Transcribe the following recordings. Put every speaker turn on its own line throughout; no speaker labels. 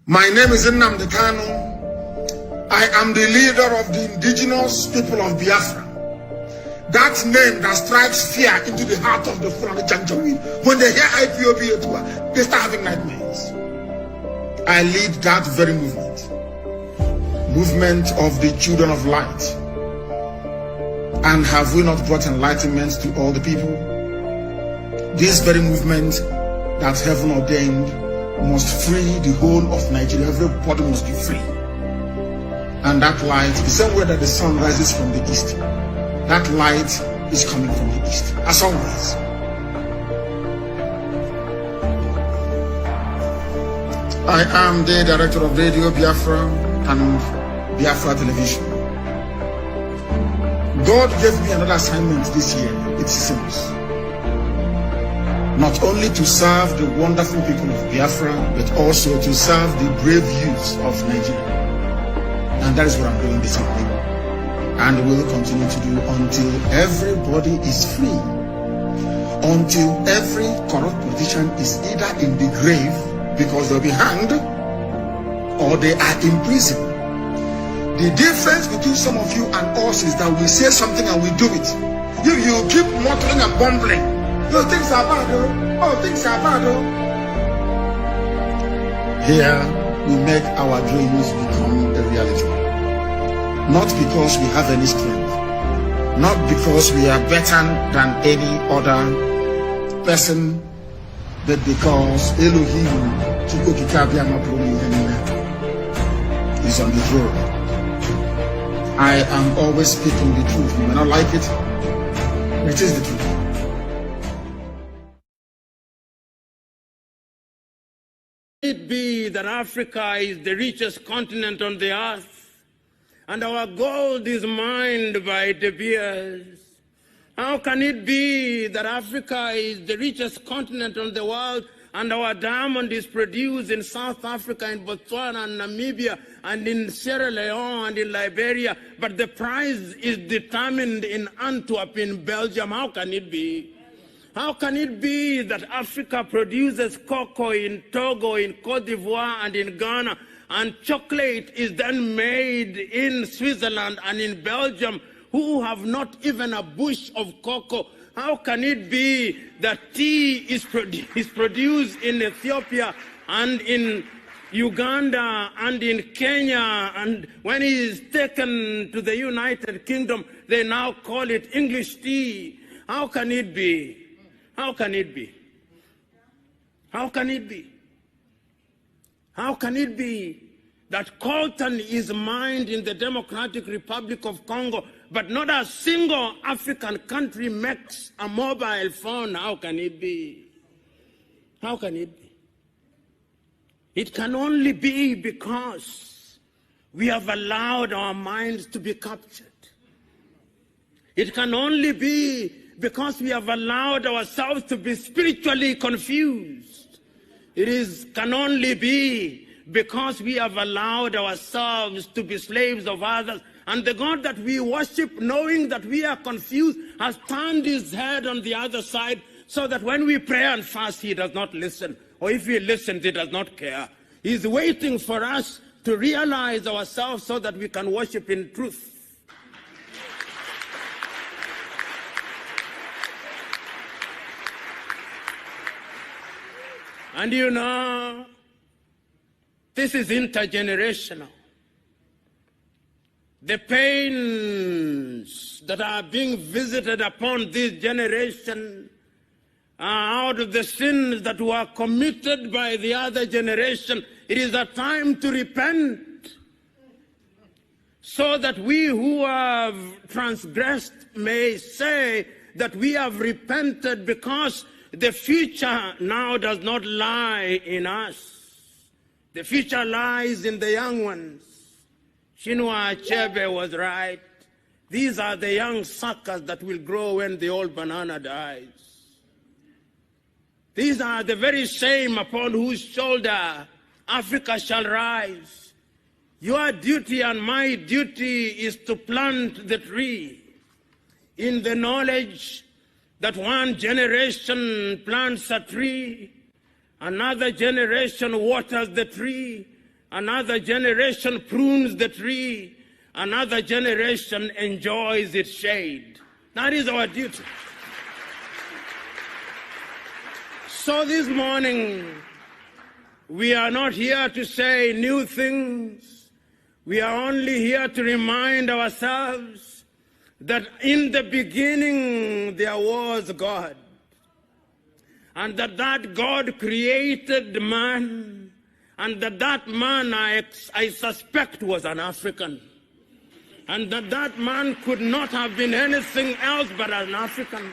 My name is Nnamdi Kanu. I am the leader of the indigenous people of Biafra. That name that strikes fear into the heart of the Fulani Janjaweed. When they hear IPOB, they start having nightmares. I lead that very movement. Movement of the children of light. And have we not brought enlightenment to all the people? This very movement that heaven ordained must free the whole of Nigeria. Everybody must be free. And that light, the same way that the sun rises from the east, that light is coming from the east, as always. I am the director of Radio Biafra and Biafra Television. God gave me another assignment this year. It seems. Not only to serve the wonderful people of Biafra, but also to serve the brave youths of Nigeria. And that is what I'm doing this evening. And will continue to do until everybody is free. Until every corrupt politician is either in the grave because they'll be hanged or they are in prison. The difference between some of you and us is that we say something and we do it. You keep muttering and bumbling. No, things are bad, oh. Oh, things are bad, oh. Here, we make our dreams become a reality. Not because we have any strength. Not because we are better than any other person, but because Elohim is on the throne. I am always speaking the truth. You may not like it, but it is the truth.
It be that Africa is the richest continent on the earth, and our gold is mined by De Beers. How can it be that Africa is the richest continent on the world, and our diamond is produced in South Africa, in Botswana, and Namibia, and in Sierra Leone, and in Liberia, but the price is determined in Antwerp, in Belgium? How can it be? How can it be that Africa produces cocoa in Togo, in Cote d'Ivoire, and in Ghana, and chocolate is then made in Switzerland and in Belgium, who have not even a bush of cocoa? How can it be that tea is produced in Ethiopia and in Uganda and in Kenya, and when it is taken to the United Kingdom, they now call it English tea? How can it be? How can it be? How can it be? How can it be that coltan is mined in the Democratic Republic of Congo, but not a single African country makes a mobile phone? How can it be? How can it be? It can only be because we have allowed our minds to be captured. It can only be because we have allowed ourselves to be spiritually confused. It can only be because we have allowed ourselves to be slaves of others. And the God that we worship, knowing that we are confused, has turned his head on the other side, so that when we pray and fast, he does not listen. Or if he listens, he does not care. He's waiting for us to realize ourselves so that we can worship in truth. And you know, this is intergenerational. The pains that are being visited upon this generation are out of the sins that were committed by the other generation. It is a time to repent, so that we who have transgressed may say that we have repented, because the future now does not lie in us. The future lies in the young ones. Chinua Achebe was right. These are the young suckers that will grow when the old banana dies. These are the very same upon whose shoulder Africa shall rise. Your duty and my duty is to plant the tree in the knowledge that one generation plants a tree, another generation waters the tree, Another generation prunes the tree. Another generation enjoys its shade. That is our duty. So this morning, we are not here to say new things. We are only here to remind ourselves that in the beginning there was God, and that God created man, and that man I suspect was an African, and that man could not have been anything else but an African.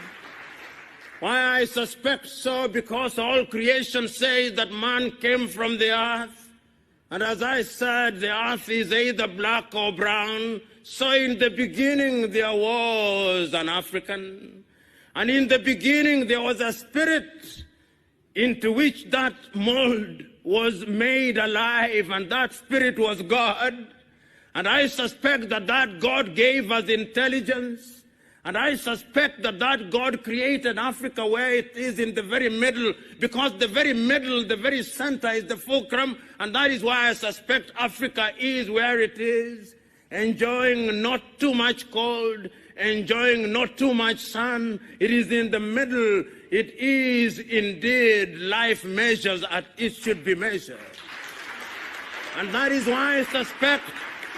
Why I suspect so? Because all creation says that man came from the earth. And as I said, the earth is either black or brown. So in the beginning there was an African. And in the beginning there was a spirit into which that mold was made alive. And that spirit was God. And I suspect that God gave us intelligence. And I suspect that God created Africa where it is in the very middle, because the very middle, the very center is the fulcrum, and that is why I suspect Africa is where it is, enjoying not too much cold, enjoying not too much sun. It is in the middle. It is indeed life measures as it should be measured. And that is why I suspect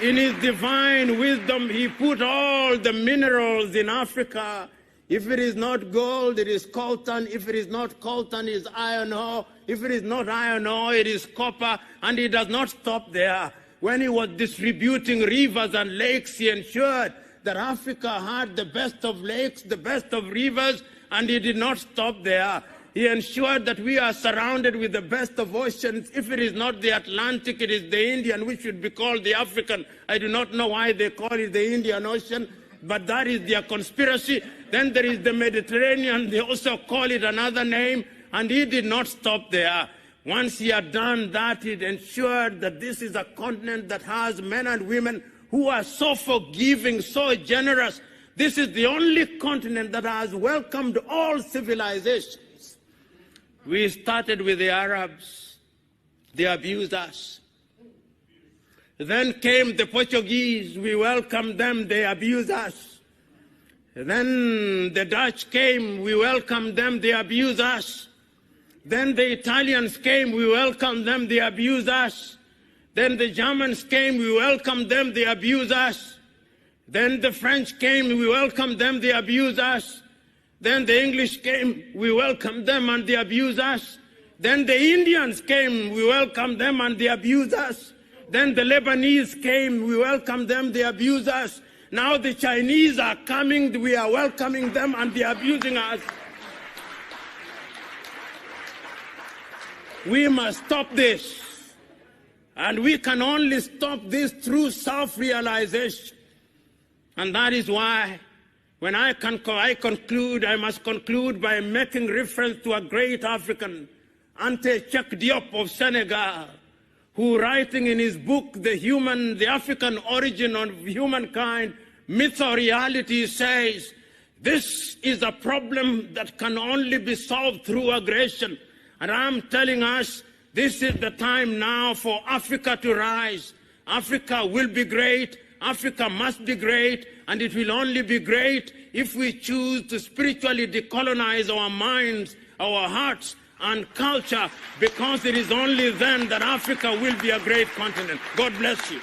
in his divine wisdom, he put all the minerals in Africa. If it is not gold, it is coltan. If it is not coltan, it is iron ore. If it is not iron ore, it is copper. And he does not stop there. When he was distributing rivers and lakes, he ensured that Africa had the best of lakes, the best of rivers, and he did not stop there. He ensured that we are surrounded with the best of oceans. If it is not the Atlantic, it is the Indian, which should be called the African. I do not know why they call it the Indian Ocean, but that is their conspiracy. Then there is the Mediterranean. They also call it another name, and he did not stop there. Once he had done that, he ensured that this is a continent that has men and women who are so forgiving, so generous. This is the only continent that has welcomed all civilizations. We started with the Arabs. They abused us. Then came the Portuguese. We welcomed them. They abused us. Then the Dutch came. We welcomed them. They abused us. Then the Italians came. We welcomed them. They abused us. Then the Germans came. We welcomed them. They abused us. Then the French came. We welcomed them. They abused us. Then the English came, we welcomed them and they abused us. Then the Indians came, we welcomed them and they abused us. Then the Lebanese came, we welcomed them, they abused us. Now the Chinese are coming, we are welcoming them and they are abusing us. We must stop this. And we can only stop this through self-realization. And that is why when I conclude, I must conclude by making reference to a great African, Ante Cheikh Diop of Senegal, who writing in his book, The African Origin of Humankind, Myth or Reality, says, this is a problem that can only be solved through aggression. And I'm telling us, this is the time now for Africa to rise. Africa will be great. Africa must be great, and it will only be great if we choose to spiritually decolonize our minds, our hearts, and culture, because it is only then that Africa will be a great continent. God bless you.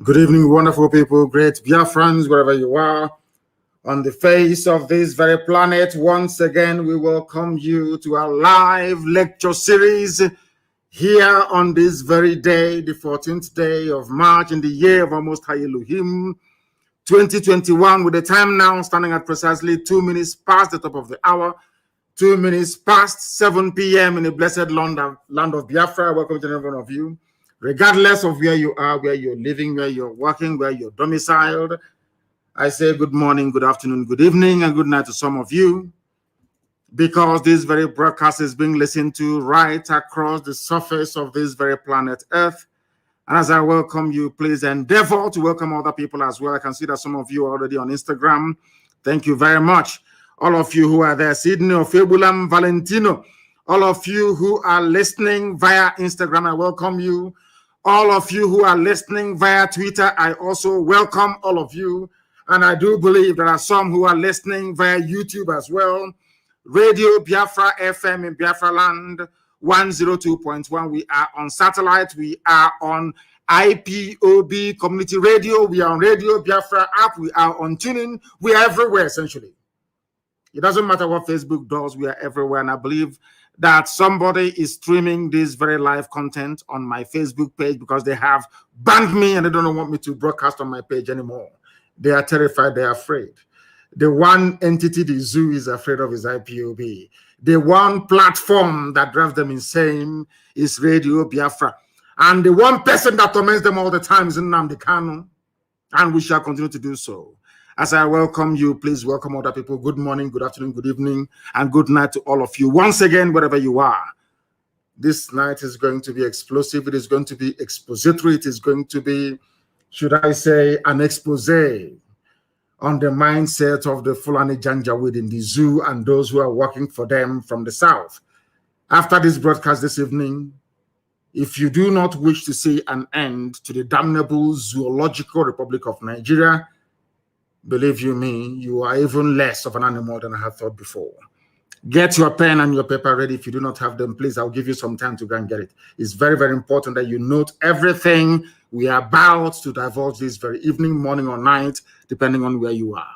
Good evening, wonderful people, great Biafrans, wherever you are on the face of this very planet. Once again, we welcome you to our live lecture series here on this very day, the 14th day of March in the year of our Most High Elohim, 2021, with the time now standing at precisely 2 minutes past the top of the hour, 2 minutes past 7 p.m. in the blessed land of Biafra. Welcome to every one of you. Regardless of where you are, where you're living, where you're working, where you're domiciled, I say good morning, good afternoon, good evening, and good night to some of you, because this very broadcast is being listened to right across the surface of this very planet Earth. And as I welcome you, please endeavor to welcome other people as well. I can see that some of you are already on Instagram. Thank you very much. All of you who are there, Sydney, Ofebulam, Valentino, all of you who are listening via Instagram, I welcome you. All of you who are listening via Twitter, I also welcome all of you. And I do believe there are some who are listening via YouTube as well. Radio Biafra FM in Biafra land, 102.1. We are on satellite. We are on IPOB Community Radio. We are on Radio Biafra app. We are on tuning. We are everywhere, essentially. It doesn't matter what Facebook does. We are everywhere. And I believe that somebody is streaming this very live content on my Facebook page because they have banned me and they don't want me to broadcast on my page anymore. They are terrified. They are afraid. The one entity the zoo is afraid of is IPOB. The one platform that drives them insane is Radio Biafra. And the one person that torments them all the time is Nnamdi Kanu. And we shall continue to do so. As I welcome you, please welcome other people. Good morning, good afternoon, good evening, and good night to all of you. Once again, wherever you are, this night is going to be explosive. It is going to be expository. It is going to be, should I say, an expose on the mindset of the Fulani Janjaweed in the zoo and those who are working for them from the south. After this broadcast this evening, if you do not wish to see an end to the damnable zoological Republic of Nigeria, believe you me, you are even less of an animal than I had thought before. Get your pen and your paper ready. If you do not have them, please, I'll give you some time to go and get it. It's very, very important that you note everything we are about to divulge this very evening, morning, or night, depending on where you are.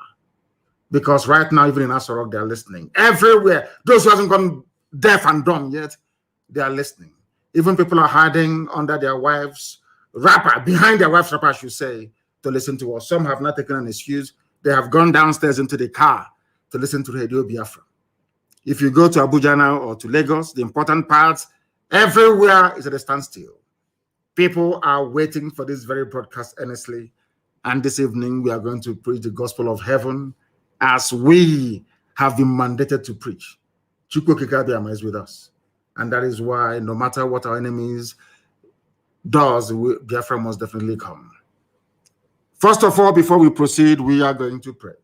Because right now, even in Asorok, they are listening. Everywhere. Those who haven't gone deaf and dumb yet, they are listening. Even people are hiding under their wives' wrapper, behind their wife's wrapper, I should say, to listen to us. Some have not taken an excuse. They have gone downstairs into the car to listen to Radio Biafra. If you go to Abuja now or to Lagos, the important parts, everywhere is at a standstill. People are waiting for this very broadcast earnestly. And this evening, we are going to preach the gospel of heaven as we have been mandated to preach. Chukwu Kikabiyama is with us. And that is why no matter what our enemies does, Biafra must definitely come. First of all, before we proceed, we are going to pray.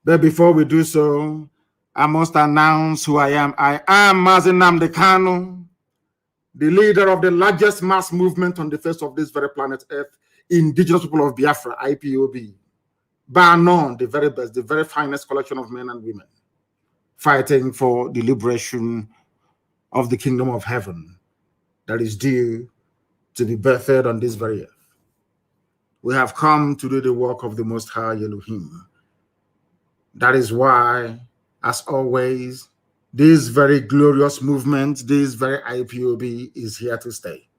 But before we do so, I must announce who I am. I am Mazi Nnamdi Kanu, the leader of the largest mass movement on the face of this very planet Earth, indigenous people of Biafra, IPOB. Bar none, the very best, the very finest collection of men and women, fighting for the liberation of the kingdom of heaven that is due to be birthed on this very earth. We have come to do the work of the Most High Elohim. That is why, as always, this very glorious movement, this very IPOB is here to stay.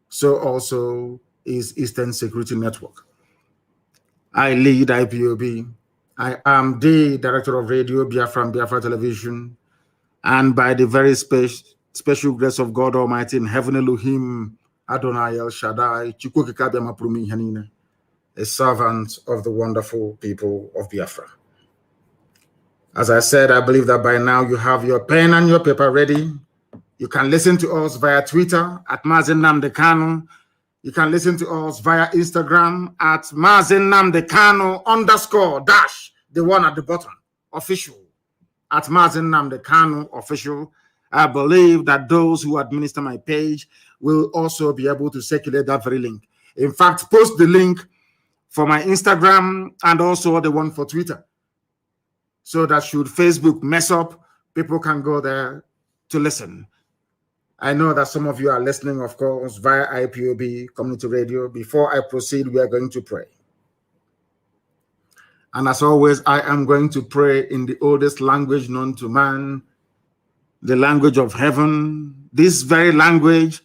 So also is Eastern Security Network. I lead IPOB. I am the director of Radio Biafra and Biafra Television. And by the very special grace of God Almighty in heaven, Elohim, Adonai El Shaddai, Chukwu Kikabiyama Purumi Hanine, a servant of the wonderful people of Biafra. As I said, I believe that by now you have your pen and your paper ready. You can listen to us via Twitter at Mazi Nnamdi Kanu. You can listen to us via Instagram at Mazi Nnamdi Kanu _ the one at the bottom, official, at Mazi Nnamdi Kanu official. I believe that those who administer my page will also be able to circulate that very link. In fact, post the link for my Instagram and also the one for Twitter, so that should Facebook mess up, people can go there to listen. I know that some of you are listening, of course, via IPOB Community Radio. Before I proceed, we are going to pray. And as always, I am going to pray in the oldest language known to man, the language of heaven. This very language,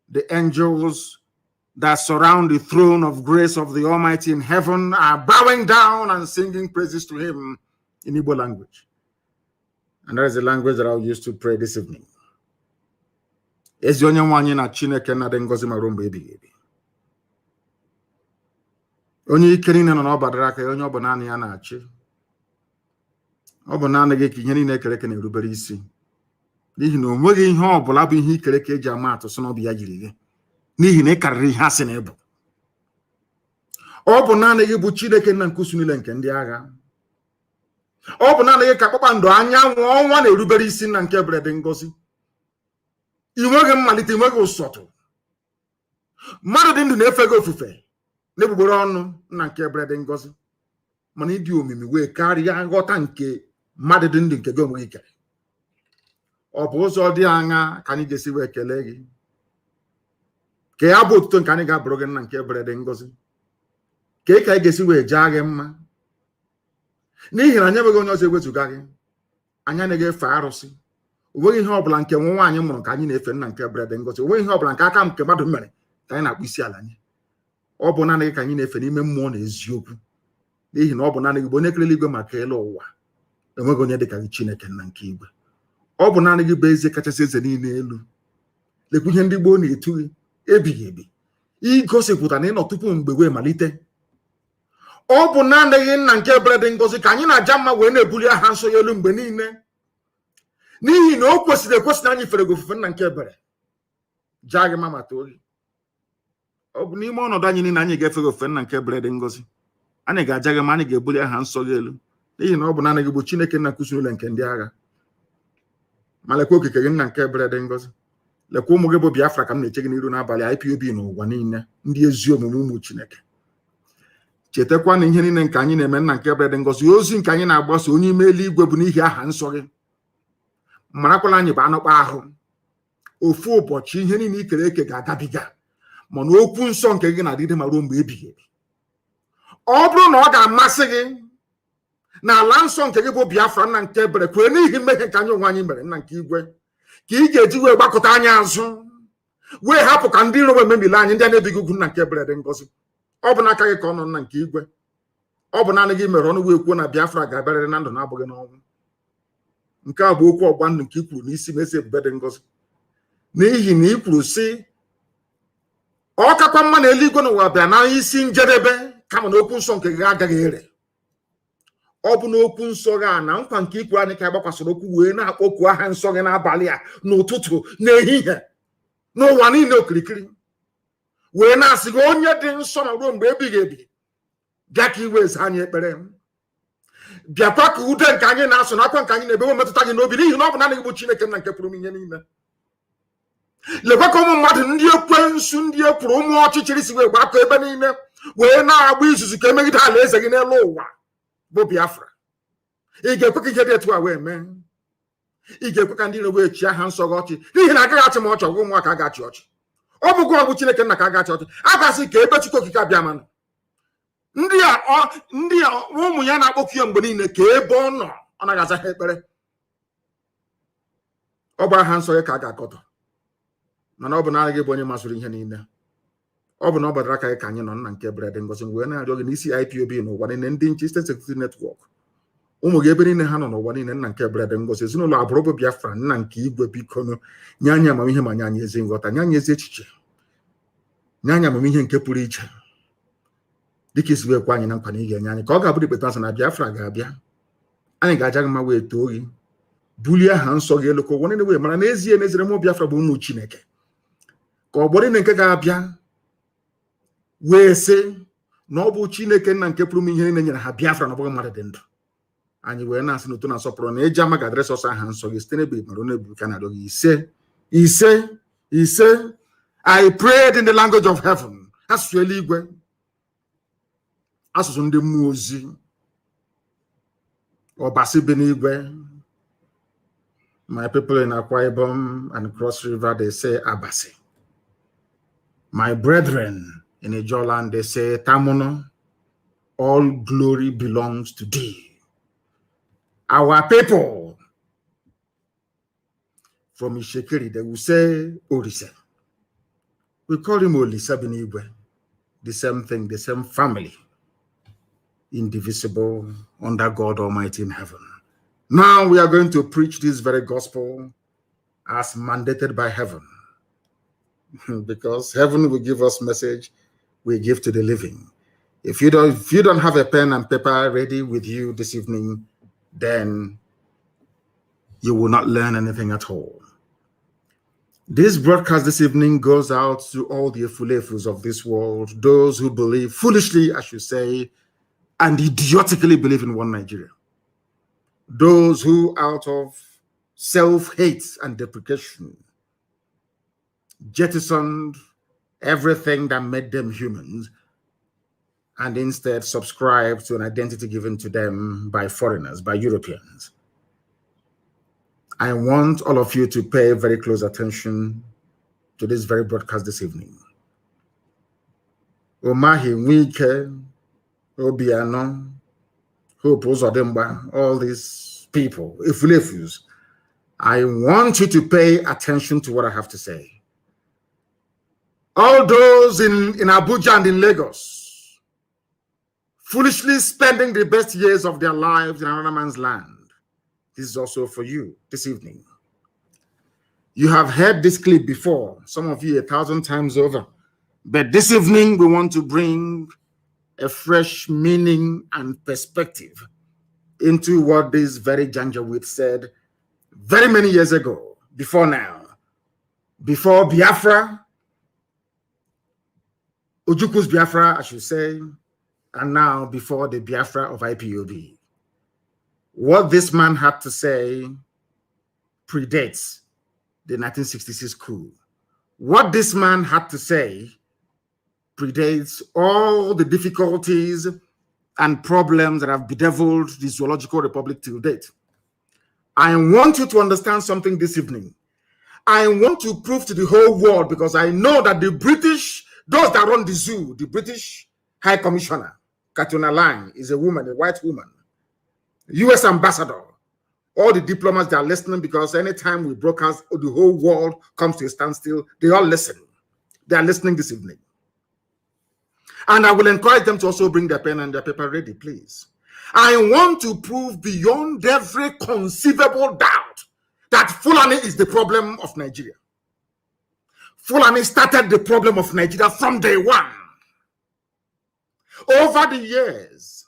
the angels that surround the throne of grace of the Almighty in heaven are bowing down and singing praises to him in Igbo language. And that is the language that I'll use to pray this evening. Ezi onye nwe anyị na Chineke na dị ngọzi ma ruo mgbe ebighị ebi. Onye ike niile nọ n'ọbadara aka ya, onye ọ bụ naanị ya na-achị. Ọ bụ naanị gị ka ihe niile ekere eke na-erubere isi. N'ihi na o nweghị ihe ọ bụla bụ ihe ikere eke eji ama atụ sị na ọ bụ ya jiri gị. N'ihi na ị karịrị ihe asị na ịbụ. Ọ bụ naanị gị bụ Chineke nna nke usu niile nke ndị agha. Ọ bụ naanị gị ka kpakpando anyanwụ ọnwa na-erubere isi nna nke ebere dị ngọzi. I nweghị mmalite, i nweghị ụsọtụ. Mmadụ dị ndụ na-efe gị ofufe n'egbugbere ọnụ nna nke ebere dị ngọzi. Mana ịdị omimi wee karịa nghọta nke mmadụ dị ndụ nke gị onwe gị kere. Ọ bụ ụzọ dị aṅa ka anyị ga-esi wee kelee gị. Ka ya bụ otuto nke anyị ga-abụrụ gị nna nke ebere dị ngọzi. Ka anyị ga-esi wee jaa gị mma. N'ihi na anyị enweghị onye ọzọ ewezuga gị. Anyị anaghị efe arụsị. O nweghị ihe ọbụla nke nwa nwaanyị mụrụ ka anyị na-efe nna nke ebere dị ngọzi. O nweghị ihe ọbụla nke aka nke mmadụ mere ka anyị na-akpụ isi ala anyị. Ọ bụ naanị gị ka anyị na-efe n'ime mmụọ na eziokwu. N'ihi na ọ bụ naanị gị bụ onye kelele igwe maka elu ụwa. Enweghị onye dị ka gị Chineke nna nke igwe. Ọ bụ naanị gị bụ eze kachasị eze niile elu. Lekwa ihe ndị gboo na-etu gị ebighị ebi. Igosipụta na ịnọ tupu mgbe wee malite. Ọ bụ naanị gị nna nke ebere dị ngọzi ka anyị na-aja mma wee na-ebuli aha nsọ ya elu mgbe niile. N'ihi na o kwesịrị ekwesị na anyị fere gị ofufe nna nke ebere. Jaa gị mma ma too gị. Ọ bụ n'ime ọnọdụ anyị niile anyị ga-efe gị ofufe nna nke ebere dị ngọzi. Anyị ga-aja gị ma anyị ga-ebuli aha nsọ gị elu. N'ihi na ọ bụ naanị gị bụ Chineke nna nke usu niile nke ndị agha. Ma lekwa okike gị nna nke ebere dị ngọzi. Lekwa ụmụ gị bụ Biafra ka m na-eche gị n'iru n'abalị IPOB n'ụwa niile, ndị ezi omume ụmụ Chineke. Chetakwa na ihe niile nke anyị na-eme nna nke ebere dị ngọzi, ozi nke anyị na-agbasa onye ime eluigwe bụ n'ihi aha nsọ gị. Marakwala anyị bụ anụkpa ahụ. Ofu ụbọchị ihe niile ikere eke ga-agabiga, mana okwu nsọ nke gị na-adịde ma ruo mgbe ebighị ebi. Ọ bụrụ na ọ ga-amasị gị na ala nsọ nke gị bụ Biafra nna nke ebere kwere n'ihi mmehie nke anyị onwe anyị mere nna nke igwe, ka ị ga-eji wee gbakọta anyị azụ wee hapụ ka ndị iro wee memile anyị ndị a na-ebighị ugwu nna nke ebere dị ngọzi. Ọ bụ n'aka gị ka ọ nọ nna nke igwe. Ọ bụ naanị gị mere ọnụ wee kwuo na Biafra ga-abịarịrị na ndụ na-abụghị n'ọnwụ. Nke a bụ okwu ọgba ndụ nke i kwuru n'isi Eze ebube dị ngọzi. N'ihi na i kwuru sị ọ kakwa mma na eluigwe n'ụwa bịa na isi njedebe kama na okwu nsọ nke gị agaghị ere. Ọ bụ n'okwu nsọ gị a na nkwa nke ikwuru anyị ka gbakwasịrị okwu wee na-akpọku aha nsọ gị n'abalị a, n'ụtụtụ, n'ehihie, n'ụwa niile okirikiri, wee na-asị gị onye dị nsọ ma ruo mgbe ebighị ebi, bịa ka iwe eze anyị ekpere. Bịakwa ka ude nke anyị na-asụ nakwa nke anyị na-ebe metụta gị n'obi, n'ihi na ọ bụ naanị gị bụ Chineke nna nke pụrụ m ihe niile. Lekwa ka ụmụ mmadụ ndị ekwensu, ndị ekwuru, ụmụ ọchịchịrị si wee gbakọ ebe niile wee na-agba izuzu ka emegide ala eze gị n'elu ụwa bụ Biafra. Ị ga-ekwe ka ihe dị etu a wee mee? Ị ga-ekwe ka ndị iro wee chi aha nsọ gị ọchị? N'ihi na agaghị achị m ọchị, ọgwụ ụmụaka a ga-achị ọchị. Ọ bụkwa ọgwụ Chineke nna ka a ga-achị ọchị. A ga-asị ka ebe Chukwu okike abịa manụ ndị a ụmụ ya na-akpọku ya mgbe niile ka ebe ọ nọ ọ naghị aza ha ekpere. Ọ bụ aha nsọ ya ka a ga-akọtọ, mana ọ bụ naanị gị bụ onye masịrị ihe niile. Ọ bụ na ọ gbadara aka gị ka anyị nọ nna nke ebere dị ngọzi wee na-arịọ gị n'isi IPOB n'ụwa niile, ndị nche State Security Network, ụmụ gị ebe niile ha nọ n'ụwa niile nna nke ebere dị ngọzi, ezinụlọ agbụrụ bụ Biafra nna nke igwe, biko nye anyị amamihe ma nye anyị ezi nghọta, nye anyị ezi echiche, nye anyị amamihe nke pụrụ iche dịka isi wee kwa anyị na nkwa na ị ga-enye anyị, ka ọ ga-abụ dịkpeta asị na Biafra ga-abịa. Anyị ga-aja gị mma wee too gị, bulie aha nsọ gị elu ka ụwa niile wee mara n'ezie n'ezire mụ Biafra bụ ụmụ Chineke. Ka ọgbọ niile nke ga-abịa wee sị na ọ bụ Chineke nna nke pụrụ m ihe niile nyere ha Biafra na ọ bụghị mmadụ dị ndụ. Anyị wee na-asị n'ụtụ na nsọpụrụ na eji ama ga-adịrị sọsọ aha nsọ gị site n'ebe mara n'ebu ka na-arịọ gị ise. I prayed in the language of heaven, asụsụ eluigwe, asụsụ ndị mmụọ ozi, ọbasi bi n'igwe, My people in Akwa Ibom and Cross River, they say Abasi. My brethren in Ijoland, they say Tamuno. All glory belongs to thee. Our people from Ishekiri, they will say Orise. We call him Olisa Binigwe. The same thing, the same family. Indivisible under God Almighty in heaven. Now we are going to preach this very gospel as mandated by heaven. Because heaven will give us message we give to the living. If you don't have a pen and paper ready with you this evening, then you will not learn anything at all. This broadcast this evening goes out to all the efulefus of this world, those who believe foolishly, I should say, and idiotically believe in one Nigeria. Those who, out of self-hate and deprecation, jettisoned everything that made them humans and instead subscribed to an identity given to them by foreigners, by Europeans. I want all of you to pay very close attention to this very broadcast this evening. Omahi Nwike, Obiano, Hope Uzodimba, all these people, Ifulefus, I want you to pay attention to what I have to say. All those in Abuja and in Lagos, foolishly spending the best years of their lives in another man's land. This is also for you this evening. You have heard this clip before, some of you 1,000 times over. But this evening, we want to bring a fresh meaning and perspective into what this very Janjaweed said very many years ago, before now. Before Biafra, Ojuku's Biafra, I should say, and now before the Biafra of IPOB. What this man had to say predates the 1966 coup. What this man had to say predates all the difficulties and problems that have bedeviled the Zoological Republic till date. I want you to understand something this evening. I want to prove to the whole world, because I know that the British, those that run the zoo, the British High Commissioner, Katuna Lang, is a woman, a white woman. US ambassador, all the diplomats, they are listening, because anytime we broadcast, the whole world comes to a standstill. They all listen. They are listening this evening. And I will encourage them to also bring their pen and their paper ready, please. I want to prove beyond every conceivable doubt that Fulani is the problem of Nigeria. Fulani started the problem of Nigeria from day one. Over the years,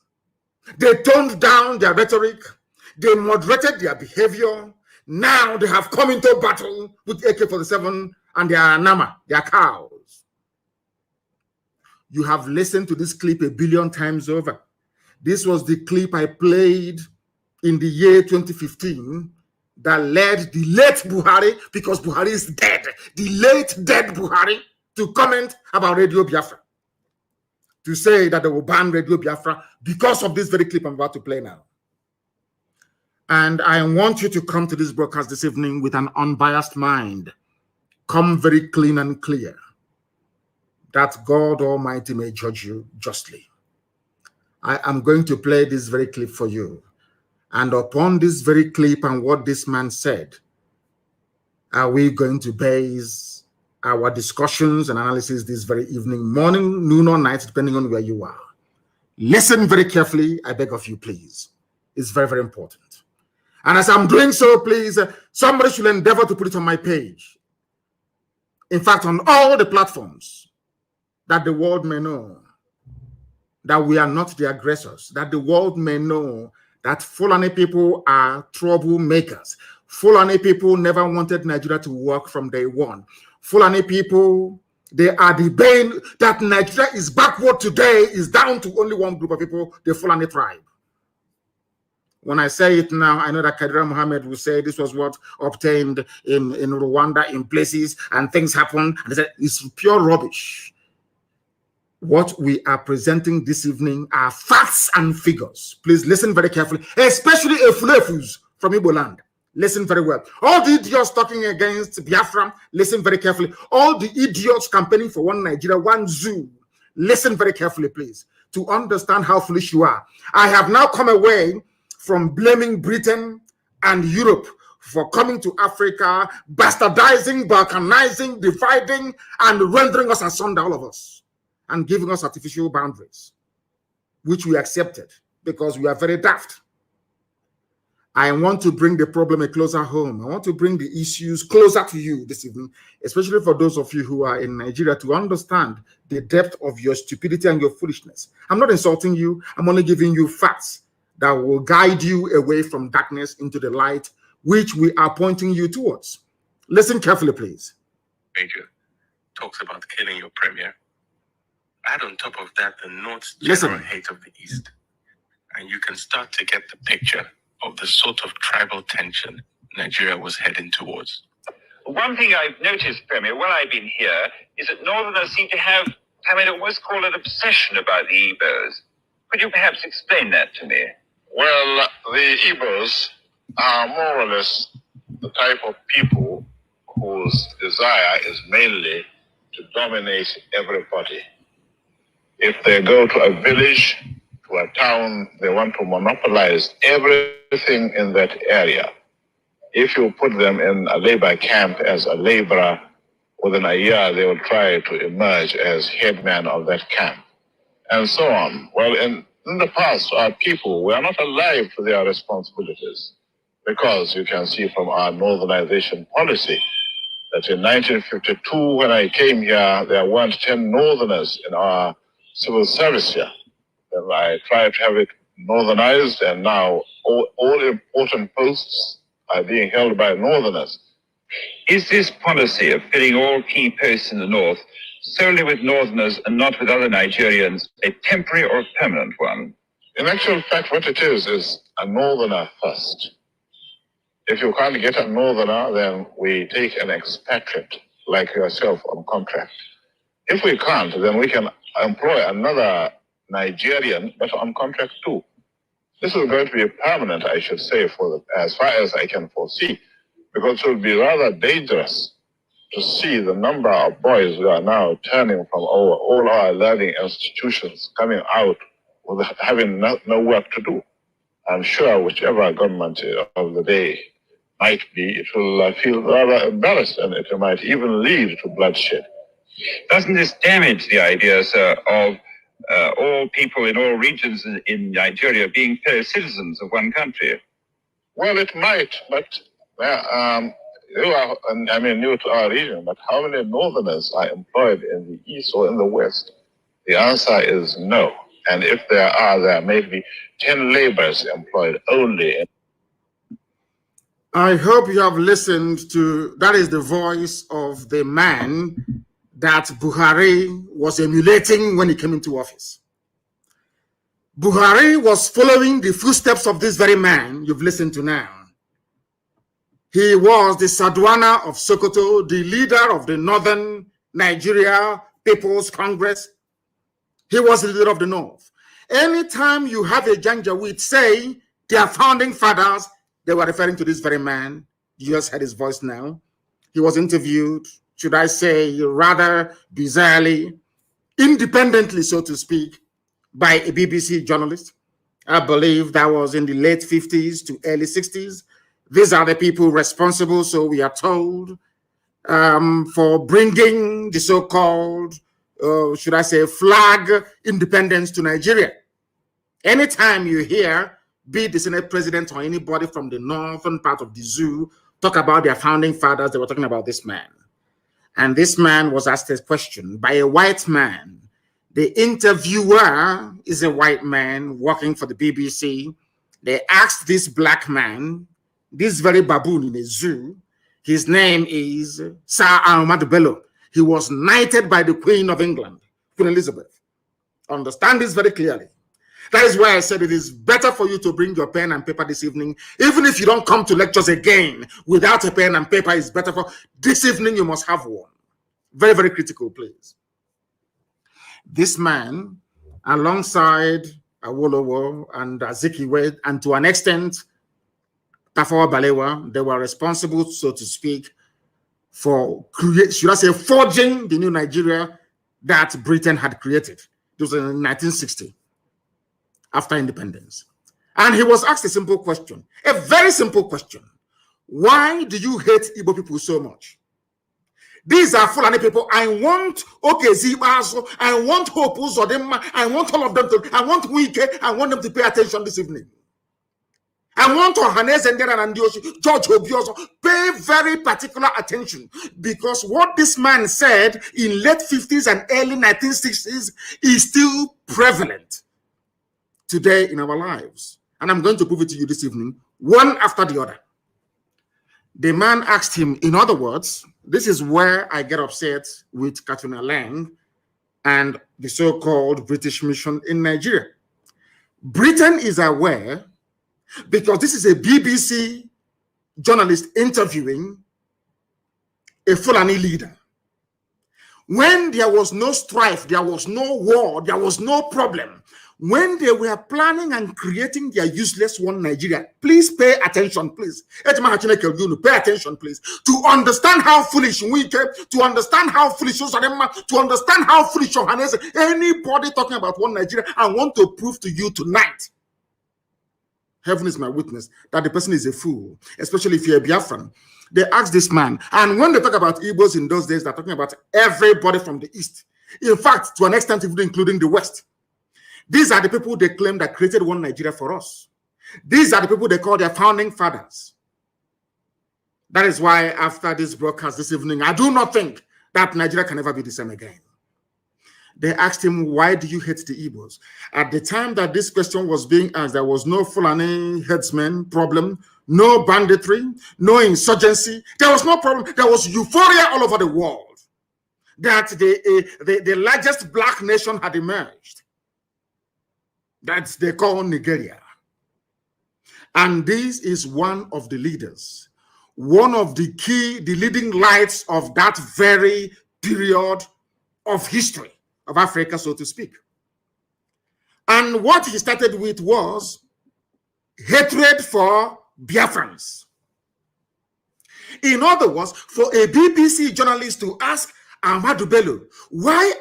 they toned down their rhetoric. They moderated their behavior. Now they have come into battle with AK-47 and their Nama, their cows. You have listened to this clip 1 billion times over. This was the clip I played in the year 2015 that led the late Buhari, because Buhari is dead, the late dead Buhari, to comment about Radio Biafra, to say that they will ban Radio Biafra because of this very clip I'm about to play now. And I want you to come to this broadcast this evening with an unbiased mind. Come very clean and clear, that God Almighty may judge you justly. I am going to play this very clip for you. And upon this very clip and what this man said, are we going to base our discussions and analysis this very evening, morning, noon, or night, depending on where you are. Listen very carefully, I beg of you, please. It's very, very important. And as I'm doing so, please, somebody should endeavor to put it on my page. In fact, on all the platforms, that the world may know that we are not the aggressors, that the world may know that Fulani people are troublemakers. Fulani people never wanted Nigeria to work from day one. Fulani people, they are the bane that Nigeria is backward today, is down to only one group of people, the Fulani tribe. When I say it now, I know that Kadira Mohammed will say this was what obtained in Rwanda in places and things happen. And they said it's pure rubbish. What we are presenting this evening are facts and figures. Please listen very carefully, especially Efulefus from Igbo land. Listen very well. All the idiots talking against Biafra, listen very carefully. All the idiots campaigning for one Nigeria, one zoo, listen very carefully, please, to understand how foolish you are. I have now come away from blaming Britain and Europe for coming to Africa, bastardizing, balkanizing, dividing, and rendering us asunder, all of us, and giving us artificial boundaries, which we accepted because we are very daft. I want to bring the problem a closer home. I want to bring the issues closer to you this evening, especially for those of you who are in Nigeria, to understand the depth of your stupidity and your foolishness. I'm not insulting you. I'm only giving you facts that will guide you away from darkness into the light, which we are pointing you towards. Listen carefully, please.
Major talks about killing your premier. Add on top of that the North's general hate of the East, and you can start to get the picture of the sort of tribal tension Nigeria was heading towards.
One thing I've noticed, Premier, while I've been here, is that Northerners seem to have, I almost call it obsession about the Igbos. Could you perhaps explain that to me?
Well, the Igbos are more or less the type of people whose desire is mainly to dominate everybody. If they go to a village, to a town, they want to monopolize everything in that area. If you put them in a labor camp as a laborer, within a year they will try to emerge as headman of that camp, and so on. Well, in the past, our people were not alive to their responsibilities, because you can see from our northernization policy that in 1952, when I came here, there weren't 10 northerners in our civil service here. And I tried to have it northernized, and now all important posts are being held by northerners.
Is this policy of filling all key posts in the North solely with northerners and not with other Nigerians a temporary or permanent one?
In actual fact, what it is a northerner first. If you can't get a northerner, then we take an expatriate like yourself on contract. If we can't, then we can employ another Nigerian, but on contract too. This is going to be permanent, I should say, as far as I can foresee, because it will be rather dangerous to see the number of boys who are now turning from all our learning institutions, coming out with having no work to do. I'm sure whichever government of the day might be, it will feel rather embarrassed, and it might even lead to bloodshed.
Doesn't this damage the idea, sir, of all people in all regions in Nigeria being fellow citizens of one country?
Well, it might, but you are, new to our region, but how many northerners are employed in the east or in the west? The answer is no. And if there may be 10 laborers employed only.
I hope you have listened to, that is the voice of the man that Buhari was emulating when he came into office. Buhari was following the footsteps of this very man you've listened to now. He was the Sadwana of Sokoto, the leader of the Northern Nigeria People's Congress. He was the leader of the North. Anytime you have a Janjaweed say their founding fathers, they were referring to this very man. You just heard his voice now. He was interviewed, should I say, rather bizarrely, independently, so to speak, by a BBC journalist. I believe that was in the late 50s to early 60s. These are the people responsible, so we are told, for bringing the so-called, should I say, flag independence to Nigeria. Anytime you hear, be it the Senate president or anybody from the northern part of the zoo, talk about their founding fathers, they were talking about this man. And this man was asked a question by a white man. The interviewer is a white man working for the BBC. They asked this black man, this very baboon in a zoo, his name is Sir Ahmadu Bello. He was knighted by the Queen of England, Queen Elizabeth. Understand this very clearly. That is why I said it is better for you to bring your pen and paper this evening. Even if you don't come to lectures again without a pen and paper, it's better for this evening. You must have one. Very, very critical, please. This man, alongside Awolowo and Azikiwe, and to an extent, Tafawa Balewa, they were responsible, so to speak, for forging the new Nigeria that Britain had created. It was in 1960, after independence. And he was asked a simple question, a very simple question. Why do you hate Igbo people so much? These are Fulani people. I want Okezibazo, I want Hope Uzodema, I want all of them to, I want Wike, I want them to pay attention this evening. I want Ohanes and Ndioshi, George Obioso, pay very particular attention, because what this man said in late 50s and early 1960s is still prevalent today in our lives. And I'm going to prove it to you this evening, one after the other. The man asked him, in other words, this is where I get upset with Katrina Lang and the so-called British mission in Nigeria. Britain is aware, because this is a BBC journalist interviewing a Fulani leader. When there was no strife, there was no war, there was no problem, when they were planning and creating their useless one Nigeria, please pay attention, please. Pay attention, please, to understand how foolish we came, to understand how foolish to understand how foolish anybody talking about one Nigeria. I want to prove to you tonight, heaven is my witness, that the person is a fool, especially if you're a Biafran. They asked this man, and when they talk about Igbos in those days, they're talking about everybody from the East. In fact, to an extent, even including the West. These are the people they claim that created one Nigeria for us. These are the people they call their founding fathers. That is why after this broadcast this evening, I do not think that Nigeria can ever be the same again. They asked him, why do you hate the Igbos? At the time that this question was being asked, there was no Fulani headsman problem, no banditry, no insurgency. There was no problem. There was euphoria all over the world that the largest black nation had emerged. That they call Nigeria. And this is one of the leaders, one of the leading lights of that very period of history of Africa, so to speak. And what he started with was hatred for Biafrans. In other words, for a BBC journalist to ask Ahmadu Bello, why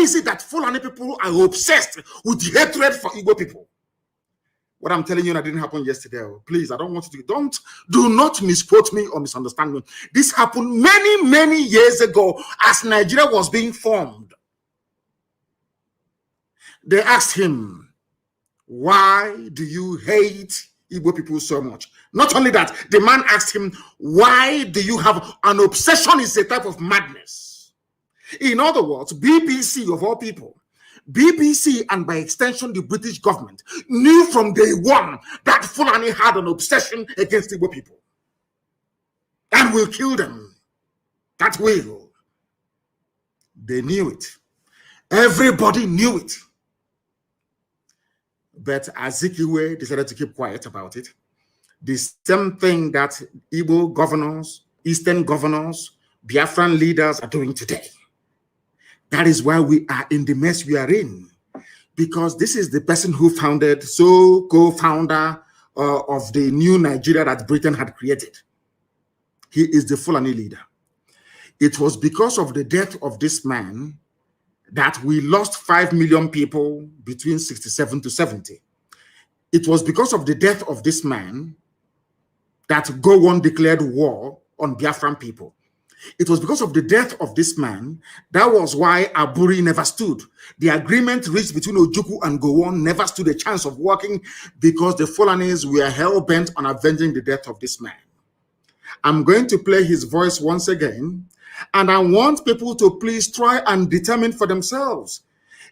is it that Fulani people are obsessed with hatred for Igbo people? What I'm telling you that didn't happen yesterday. Please, I don't want you to, do not misquote me or misunderstand me. This happened many, many years ago as Nigeria was being formed. They asked him, why do you hate Igbo people so much? Not only that, the man asked him, why do you have an obsession? Is a type of madness. In other words, BBC of all people, BBC and by extension the British government knew from day one that Fulani had an obsession against Igbo people and will kill them. That will. They knew it. Everybody knew it. But Azikiwe decided to keep quiet about it. The same thing that Igbo governors, Eastern governors, Biafran leaders are doing today. That is why we are in the mess we are in. Because this is the person who founded, co-founder of the new Nigeria that Britain had created. He is the Fulani leader. It was because of the death of this man that we lost 5 million people between 67 to 70. It was because of the death of this man that Gowon declared war on Biafran people. It was because of the death of this man, that was why Aburi never stood. The agreement reached between Ojukwu and Gowon never stood a chance of working because the Fulanis were hell-bent on avenging the death of this man. I'm going to play his voice once again, and I want people to please try and determine for themselves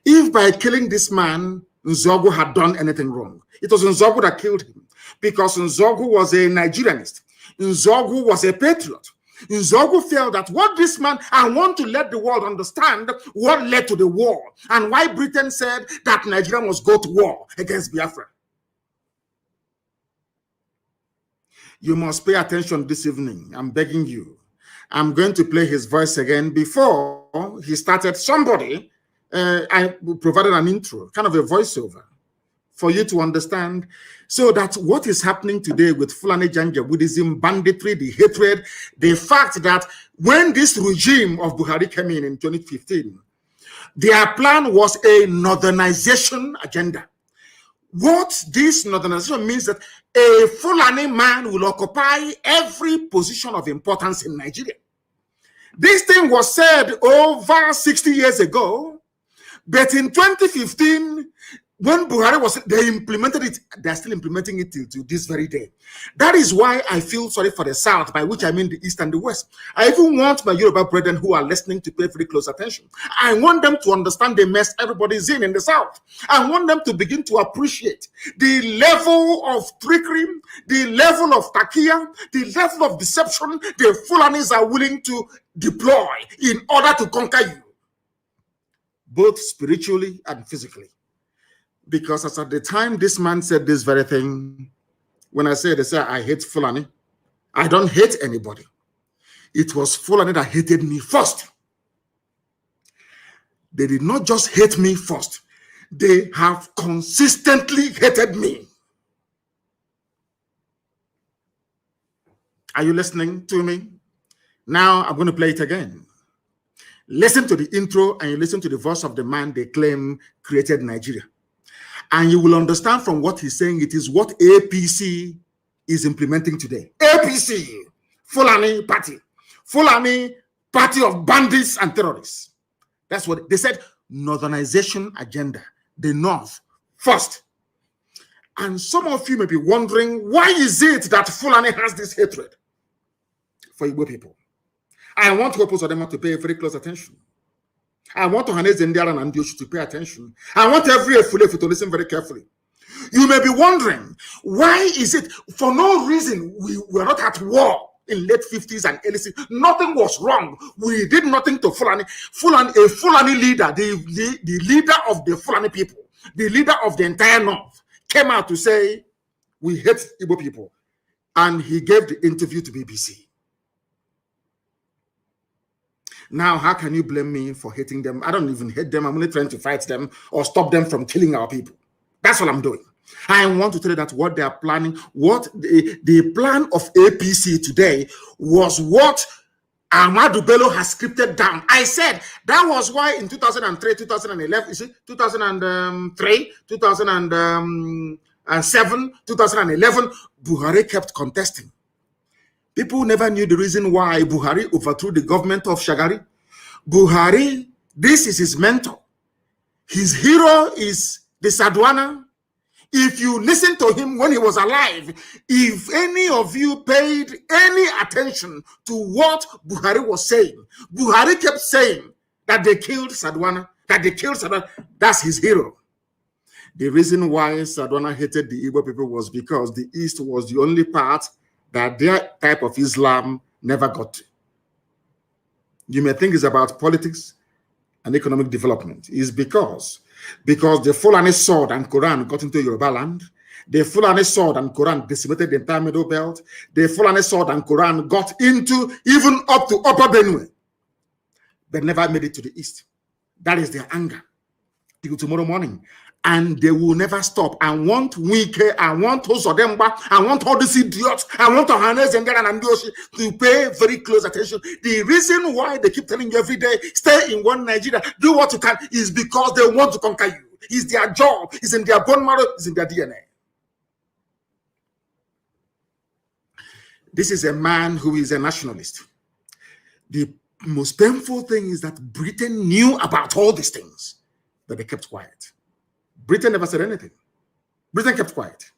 if by killing this man, Nzogu had done anything wrong. It was Nzogu that killed him because Nzogu was a Nigerianist. Nzogu was a patriot. Nzogu felt that what this man, I want to let the world understand what led to the war and why Britain said that Nigeria must go to war against Biafra. You must pay attention this evening. I'm begging you. I'm going to play his voice again. Before he started, somebody, I provided an intro, kind of a voiceover for you to understand. So that what is happening today with Fulani Janjaweedism, banditry, the hatred, the fact that when this regime of Buhari came in 2015, their plan was a northernization agenda. What this northernization means that a Fulani man will occupy every position of importance in Nigeria. This thing was said over 60 years ago, but in 2015, when Buhari was, they implemented it, they're still implementing it till this very day. That is why I feel sorry for the South, by which I mean the East and the West. I even want my Yoruba brethren who are listening to pay very close attention. I want them to understand the mess everybody's in the South. I want them to begin to appreciate the level of trickery, the level of takia, the level of deception the Fulanis are willing to deploy in order to conquer you, both spiritually and physically. Because as at the time this man said this very thing, when they say I hate Fulani, I don't hate anybody. It was Fulani that hated me first. They did not just hate me first. They have consistently hated me. Are you listening to me? Now I'm going to play it again. Listen to the intro and you listen to the voice of the man they claim created Nigeria. And you will understand from what he's saying, it is what APC is implementing today. APC, Fulani Party. Fulani Party of bandits and terrorists. That's what they said, northernization agenda. The North first. And some of you may be wondering, why is it that Fulani has this hatred for Igbo people? I want Hopo Sodema to pay very close attention. I want Ohanes Ndiara and Ndioshi to pay attention. I want every Efulefu to listen very carefully. You may be wondering, why is it, for no reason, we were not at war in late 50s and early 60s. Nothing was wrong. We did nothing to Fulani. A Fulani leader, the leader of the Fulani people, the leader of the entire North, came out to say, we hate Igbo people. And he gave the interview to BBC. Now, how can you blame me for hating them? I don't even hate them. I'm only trying to fight them or stop them from killing our people. That's what I'm doing. I want to tell you that what they are planning, what the plan of APC today was what Ahmadu Bello has scripted down. I said that was why in 2003, 2011, you see, 2003, 2007, 2011, Buhari kept contesting. People never knew the reason why Buhari overthrew the government of Shagari. Buhari, this is his mentor. His hero is the Sadwana. If you listen to him when he was alive, if any of you paid any attention to what Buhari was saying, Buhari kept saying that they killed Sadwana, that's his hero. The reason why Sadwana hated the Igbo people was because the East was the only part that their type of Islam never got to. You may think it's about politics and economic development. It's because the Fulani sword and Quran got into Yoruba land. The Fulani sword and Quran decimated the entire Middle Belt. The Fulani sword and Quran got into even up to Upper Benue, but never made it to the East. That is their anger. Till tomorrow morning. And they will never stop. I want Wike, I want Osodemba, I want all these idiots, I want Ohanes and Ndioshi to pay very close attention. The reason why they keep telling you every day, stay in one Nigeria, do what you can, is because they want to conquer you. It's their job, it's in their bone marrow, it's in their DNA. This is a man who is a nationalist. The most painful thing is that Britain knew about all these things, but they kept quiet. Britain never said anything. Britain kept quiet.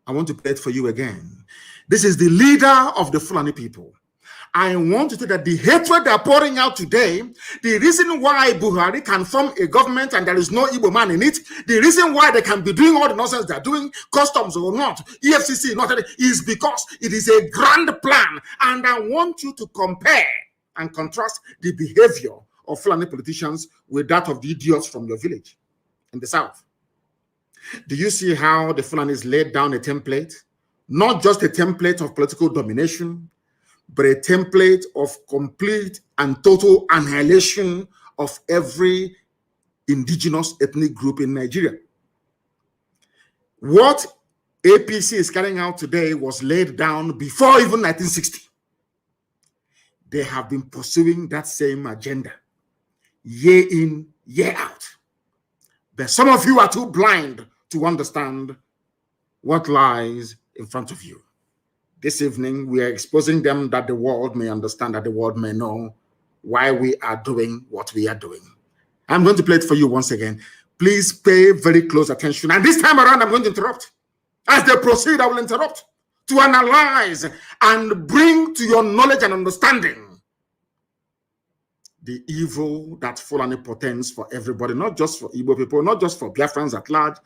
I want to play it for you again. This is the leader of the Fulani people. I want to tell you that the hatred they are pouring out today, the reason why Buhari can form a government and there is no Igbo man in it, the reason why they can be doing all the nonsense they are doing, customs or not, EFCC, not is because it is a grand plan. And I want you to compare and contrast the behavior of Fulani politicians with that of the idiots from your village in the South. Do you see how the Fulanis laid down a template? Not just a template of political domination, but a template of complete and total annihilation of every indigenous ethnic group in Nigeria. What APC is carrying out today was laid down before even 1960. They have been pursuing that same agenda year in, year out. But some of you are too blind to understand what lies in front of you. This evening, we are exposing them that the world may understand, that the world may know why we are doing what we are doing. I'm going to play it for you once again. Please pay very close attention. And this time around, I'm going to interrupt. As they proceed, I will interrupt to analyze and bring to your knowledge and understanding the evil that Fulani portends for everybody, not just for Igbo people, not just for Biafrans at large,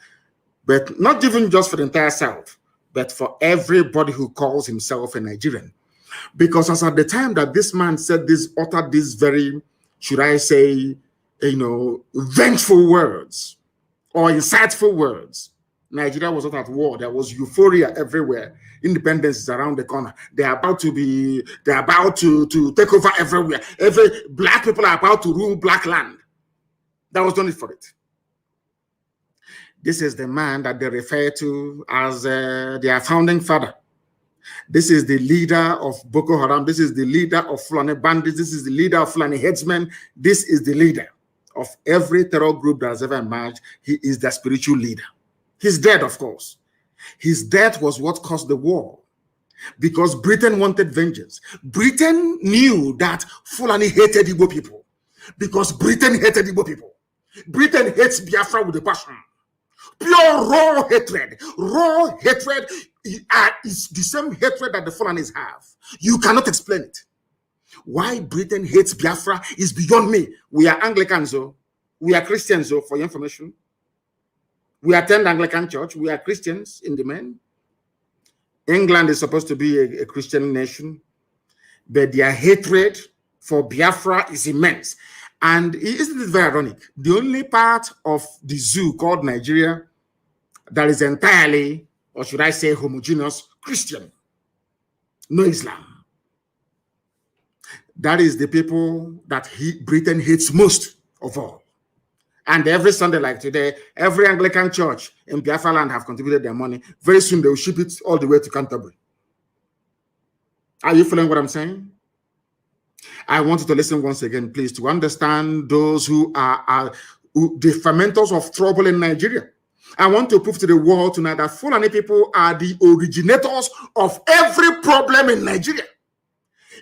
but not even just for the entire South, but for everybody who calls himself a Nigerian. Because as at the time that this man said this, uttered these very, should I say, vengeful words or insightful words, Nigeria was not at war. There was euphoria everywhere. Independence is around the corner. They're about to take over everywhere. Black people are about to rule black land. That was done it for it. This is the man that they refer to as their founding father. This is the leader of Boko Haram. This is the leader of Fulani bandits. This is the leader of Fulani headsmen. This is the leader of every terror group that has ever emerged. He is the spiritual leader. He's dead, of course. His death was what caused the war because Britain wanted vengeance. Britain knew that Fulani hated Igbo people because Britain hated Igbo people. Britain hates Biafra with a passion. Pure raw hatred. Raw hatred is the same hatred that the Fulanis have. You cannot explain it. Why Britain hates Biafra is beyond me. We are Anglicans, though. We are Christians, though, for your information. We attend Anglican church. We are Christians in the main. England is supposed to be a Christian nation, but their hatred for Biafra is immense. And isn't it very ironic? The only part of the zoo called Nigeria that is entirely, or should I say, homogeneous Christian, no Islam. That is the people that Britain hates most of all. And every Sunday like today, every Anglican church in Biafra land have contributed their money. Very soon they will ship it all the way to Canterbury. Are you following what I'm saying? I want you to listen once again, please, to understand those who are the fermenters of trouble in Nigeria. I want to prove to the world tonight that Fulani people are the originators of every problem in Nigeria.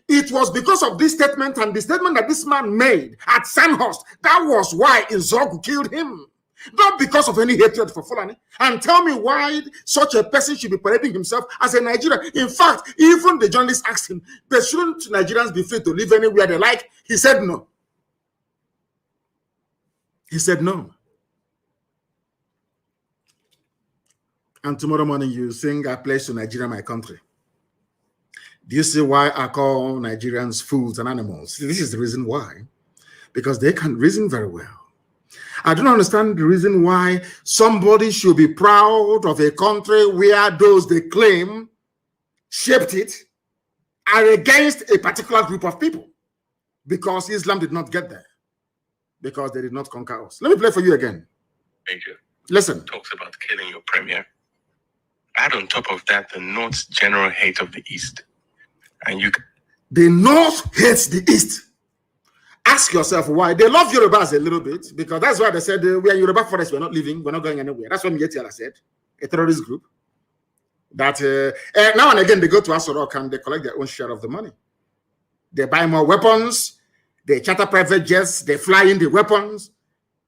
It was because of this statement and the statement that this man made at Sandhurst. That was why Nzogu killed him. Not because of any hatred for Fulani. And tell me why such a person should be parading himself as a Nigerian. In fact, even the journalist asked him, but shouldn't Nigerians be free to live anywhere they like? He said no. He said no. And tomorrow morning you sing, I pledge to Nigeria, my country. Do you see why I call Nigerians fools and animals? This is the reason why. Because they can reason very well. I don't understand the reason why somebody should be proud of a country where those they claim shaped it are against a particular group of people. Because Islam did not get there. Because they did not conquer us. Let me play for you again.
Major.
Listen.
Talks about killing your premier. Add on top of that the North's general hate of the East. And
the North hates the East. Ask yourself why. They love Yorubas a little bit because that's why they said we are Yoruba forest, we're not leaving, we're not going anywhere. That's what Mietiala said, a terrorist group. That now and again they go to Asorok and they collect their own share of the money. They buy more weapons, they charter private jets, they fly in the weapons,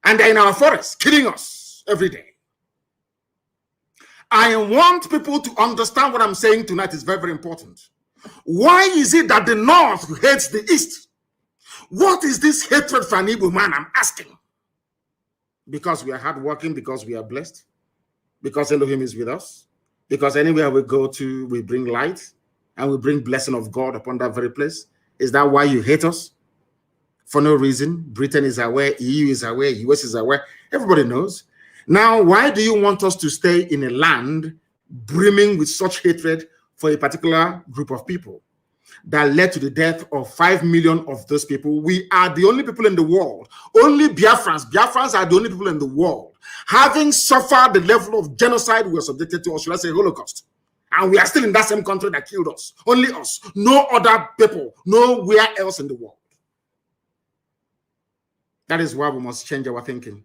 and they're in our forests, killing us every day. I want people to understand what I'm saying tonight is very, very important. Why is it that the North hates the East? What is this hatred for an Igbo man? I'm asking. Because we are hardworking, because we are blessed, because Elohim is with us, because anywhere we go to, we bring light and we bring blessing of God upon that very place. Is that why you hate us? For no reason. Britain is aware, EU is aware, US is aware. Everybody knows. Now, why do you want us to stay in a land brimming with such hatred for a particular group of people? that led to the death of 5 million of those people. We are the only people in the world, only Biafrans are the only people in the world having suffered the level of genocide we were subjected to, or should I say Holocaust. And we are still in that same country that killed us. Only us. No other people. Nowhere else in the world. That is why we must change our thinking.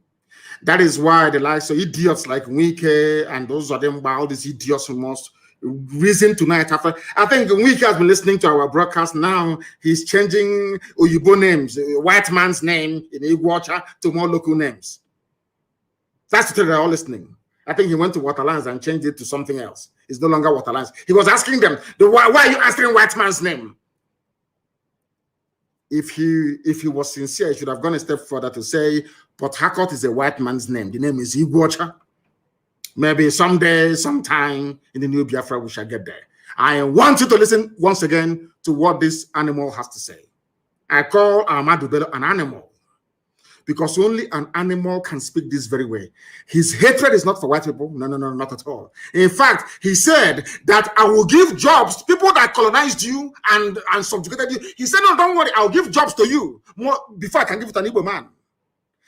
That is why the likes of idiots like Wike and those of them, all these idiots who must reason tonight. After I think Wike has been listening to our broadcast now. He's changing Oyibo names, white man's name in Iguacha to more local names. That's the they're all listening. I think he went to Waterlands and changed it to something else. It's no longer Waterlands. He was asking them, why are you answering white man's name? If he was sincere, he should have gone a step further to say, Port Harcourt is a white man's name. The name is Iguacha. Maybe someday, sometime in the new Biafra, we shall get there. I want you to listen once again to what this animal has to say. I call Ahmadu Bello an animal because only an animal can speak this very way. His hatred is not for white people. No, not at all. In fact, he said that I will give jobs to people that colonized you and subjugated you. He said, no, don't worry, I'll give jobs to you more before I can give it to an Igbo man.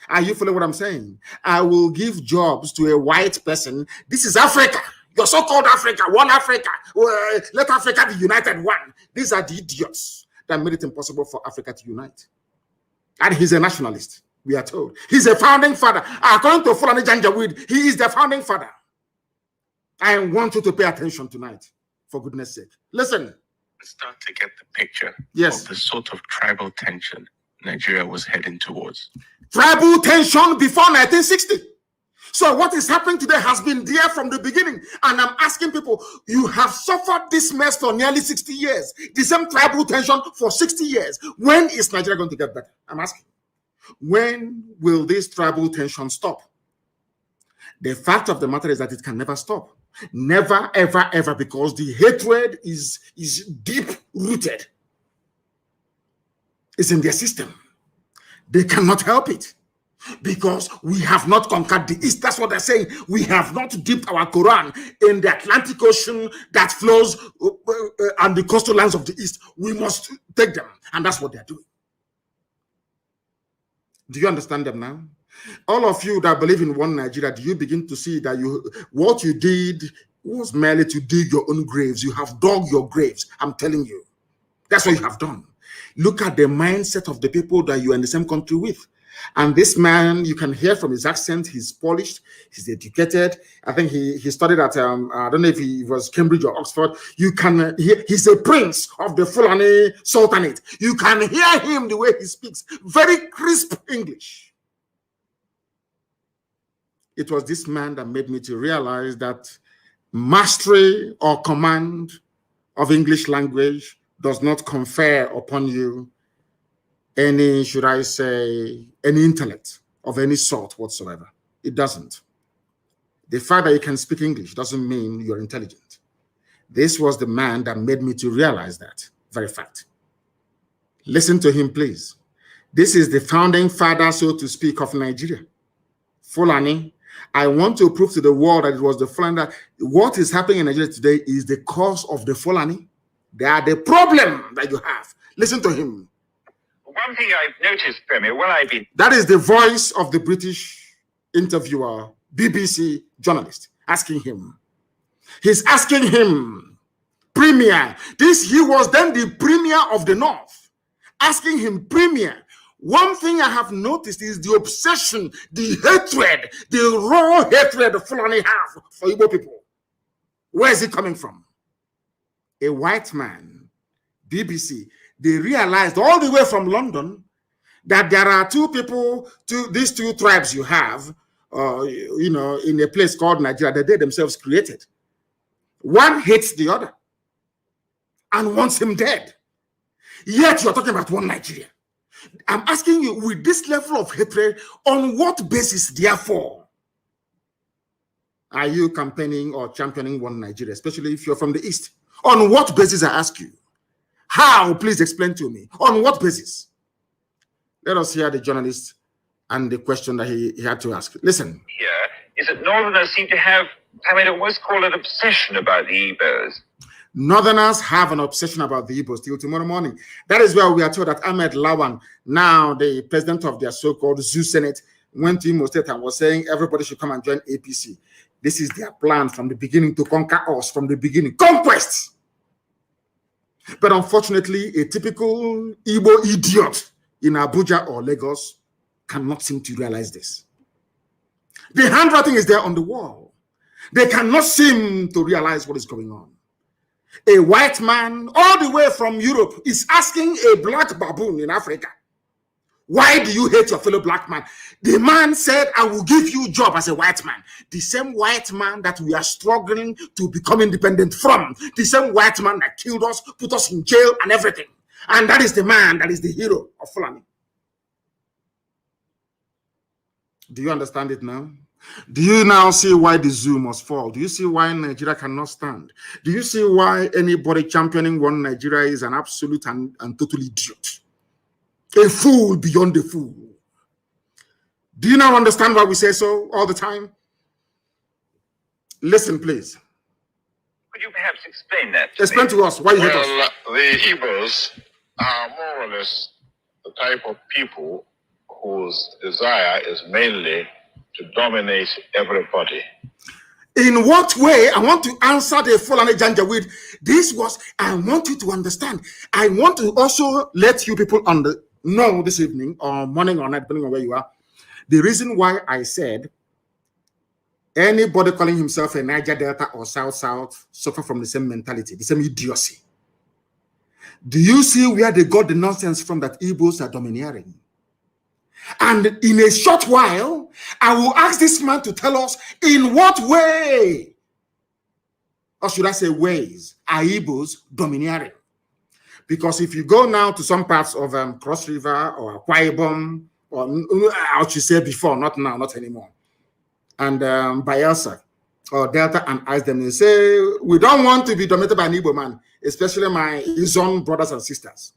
Are you following what I'm saying? I will give jobs to a white person. This is Africa. Your so-called Africa, one Africa. Let Africa be united one. These are the idiots that made it impossible for Africa to unite. And he's a nationalist, we are told. He's a founding father. According to Fulani Janjaweed, he is the founding father. I want you to pay attention tonight, for goodness sake. Listen.
Start to get the picture
of
the sort of tribal tension Nigeria was heading towards.
Tribal tension before 1960. So what is happening today has been there from the beginning. And I'm asking people, you have suffered this mess for nearly 60 years. The same tribal tension for 60 years. When is Nigeria going to get better? I'm asking. When will this tribal tension stop? The fact of the matter is that it can never stop. Never, ever, ever, because the hatred is deep-rooted. It's in their system. They cannot help it because we have not conquered the East. That's what they're saying. We have not dipped our Quran in the Atlantic Ocean that flows on the coastal lands of the East. We must take them. And that's what they're doing. Do you understand them now? All of you that believe in one Nigeria, do you begin to see that what you did was merely to dig your own graves? You have dug your graves. I'm telling you. That's what you have done. Look at the mindset of the people that you are in the same country with. And this man, you can hear from his accent, he's polished, he's educated. I think he studied at, I don't know if he was Cambridge or Oxford. You can hear, he's a prince of the Fulani Sultanate. You can hear him the way he speaks. Very crisp English. It was this man that made me to realize that mastery or command of English language does not confer upon you any, should I say, any intellect of any sort whatsoever. It doesn't. The fact that you can speak English doesn't mean you're intelligent. This was the man that made me to realize that very fact. Listen to him, please. This is the founding father, so to speak, of Nigeria. Fulani. I want to prove to the world that it was the Fulani that what is happening in Nigeria today is the cause of the Fulani. They are the problem that you have. Listen to him.
One thing I've noticed, Premier, when I've been...
That is the voice of the British interviewer, BBC journalist, asking him. He's asking him, Premier. He was then the Premier of the North, asking him, Premier. One thing I have noticed is the obsession, the hatred, the raw hatred the Fulani have for Igbo people. Where is it coming from? A white man, BBC, they realized all the way from London that there are two people, these two tribes you have, in a place called Nigeria that they themselves created. One hates the other and wants him dead. Yet you're talking about one Nigeria. I'm asking you, with this level of hatred, on what basis, therefore, are you campaigning or championing one Nigeria, especially if you're from the East? On what basis, I ask you? How? Please explain to me. On what basis? Let us hear the journalist and the question that he had to ask. Listen.
Here is that Northerners seem to have, I mean, what's called an obsession about the Igbos.
Northerners have an obsession about the Igbos till tomorrow morning. That is why we are told that Ahmed Lawan, now the president of their so-called Zoo Senate, went to Imo State and was saying everybody should come and join APC. This is their plan from the beginning to conquer us from the beginning. Conquest! But unfortunately, a typical Igbo idiot in Abuja or Lagos cannot seem to realize this. The handwriting is there on the wall. They cannot seem to realize what is going on. A white man all the way from Europe is asking a black baboon in Africa, why do you hate your fellow black man? The man said, I will give you a job as a white man. The same white man that we are struggling to become independent from. The same white man that killed us, put us in jail and everything. And that is the man that is the hero of Fulani. Do you understand it now? Do you now see why the zoo must fall? Do you see why Nigeria cannot stand? Do you see why anybody championing one Nigeria is an absolute and total idiot? A fool beyond a fool. Do you now understand why we say so all the time? Listen, please.
Could you perhaps explain that?
Explain to us why you hate us.
The Igbos are more or less the type of people whose desire is mainly to dominate everybody.
In what way? I want to answer the Fulani Janjaweed. This was, I want you to understand. I want to also let you people know this evening or morning or night, depending on where you are, the reason why I said anybody calling himself a Niger Delta or South suffer from the same mentality, the same idiocy. Do you see where they got the nonsense from that Igbos are domineering? And in a short while, I will ask this man to tell us in what way, or should I say ways, are Igbos domineering? Because if you go now to some parts of Cross River or Akwa Ibom, or I should say before, not now, not anymore, and Bayelsa or Delta, and ask them, they say, we don't want to be dominated by an Igbo man, especially his own brothers and sisters.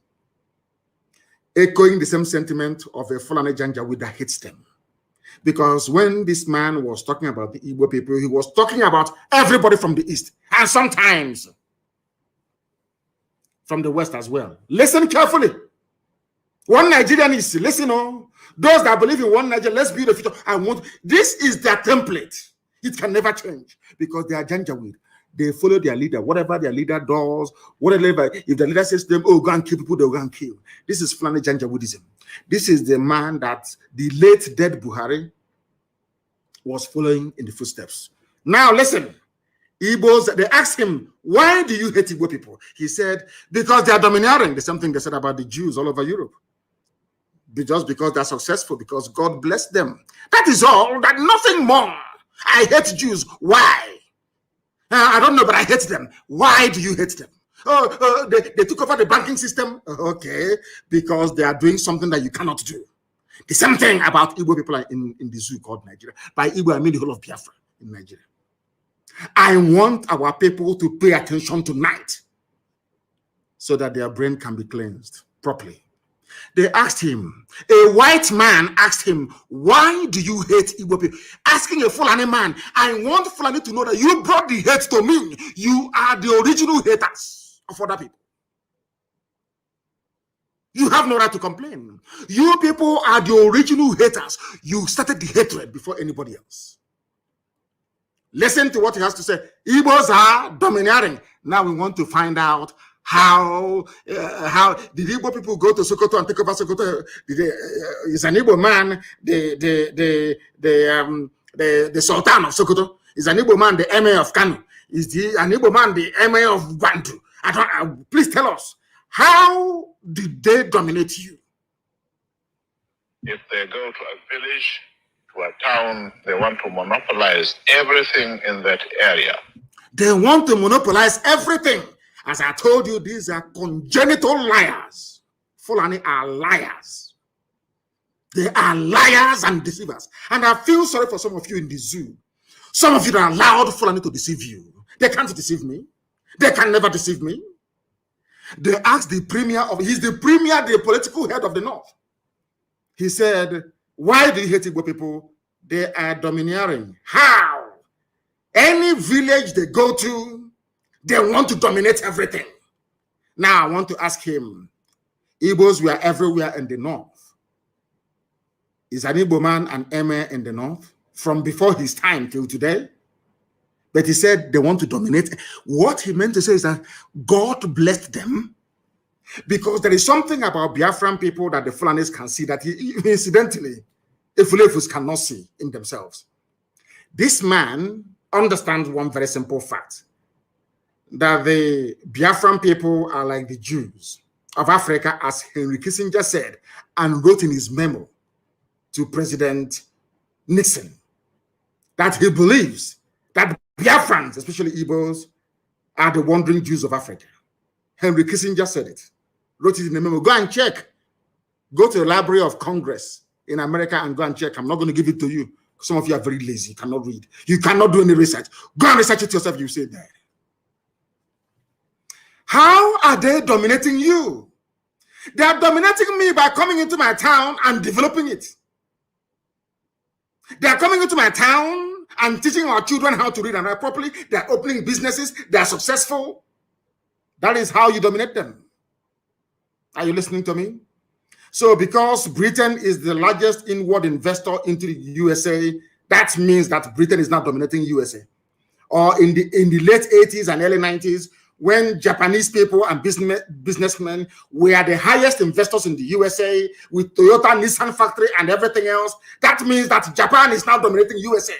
Echoing the same sentiment of a Fulani Janjaweed that hates them. Because when this man was talking about the Igbo people, he was talking about everybody from the East, and sometimes from the West as well. Listen carefully. One Nigerian is, listen, those that believe in one Nigeria, let's build a future. This is their template. It can never change because they are Janjaweed. They follow their leader, whatever their leader does, whatever. If the leader says to them, oh, go and kill people, they'll go and kill. This is Fulani Janjaweedism. This is the man that the late dead Buhari was following in the footsteps. Now, listen. Igbos, they asked him, why do you hate Igbo people? He said, because they are domineering. The same thing they said about the Jews all over Europe. Just because they're successful, because God blessed them. That is all, that nothing more. I hate Jews. Why? I don't know, but I hate them. Why do you hate them? They took over the banking system. Okay, because they are doing something that you cannot do. The same thing about Igbo people in the zoo called Nigeria. By Igbo, I mean the whole of Biafra in Nigeria. I want our people to pay attention tonight so that their brain can be cleansed properly. They asked him, a white man asked him, why do you hate Igbo people? Asking a Fulani man, I want Fulani to know that you brought the hate to me. You are the original haters of other people. You have no right to complain. You people are the original haters. You started the hatred before anybody else. Listen to what he has to say. Igbos are domineering. Now we want to find out how did Igbo people go to Sokoto and take over Sokoto? Is an Igbo man the Sultan of Sokoto? Is an Igbo man the Emir of Kanu? Is an Igbo man the Emir of Bantu? Please tell us, how did they dominate you?
If they go to a village, to a town, they want to monopolize everything in that area.
They want to monopolize everything. As I told you, these are congenital liars. Fulani are liars. They are liars and deceivers. And I feel sorry for some of you in the zoo. Some of you that allowed Fulani to deceive you. They can't deceive me. They can never deceive me. They asked the premier he's the premier, the political head of the North. He said, why do you hate Igbo people? They are domineering. How? Any village they go to, They want to dominate everything. Now I want to ask him, Igbos were everywhere in the north. Is an Igbo man an emir in the north from before his time till today? But he said they want to dominate. What he meant to say is that God blessed them because there is something about Biafran people that the Fulanis can see that incidentally, Ifulefus cannot see in themselves. This man understands one very simple fact, that the Biafran people are like the Jews of Africa, as Henry Kissinger said and wrote in his memo to President Nixon, that he believes that Biafrans, especially Igbos, are the wandering Jews of Africa. Henry Kissinger said it, wrote it in a memo. Go and check. Go to the Library of Congress in America and go and check. I'm not going to give it to you. Some of you are very lazy. You cannot read. You cannot do any research. Go and research it yourself. You say that. How are they dominating you? They are dominating me by coming into my town and developing it. They are coming into my town and teaching our children how to read and write properly. They are opening businesses. They are successful. That is how you dominate them. Are you listening to me? So because Britain is the largest inward investor into the USA, that means that Britain is not dominating USA. Or in the late 80s and early 90s, when Japanese people and businessmen were the highest investors in the USA with Toyota, Nissan factory and everything else, that means that Japan is now dominating USA.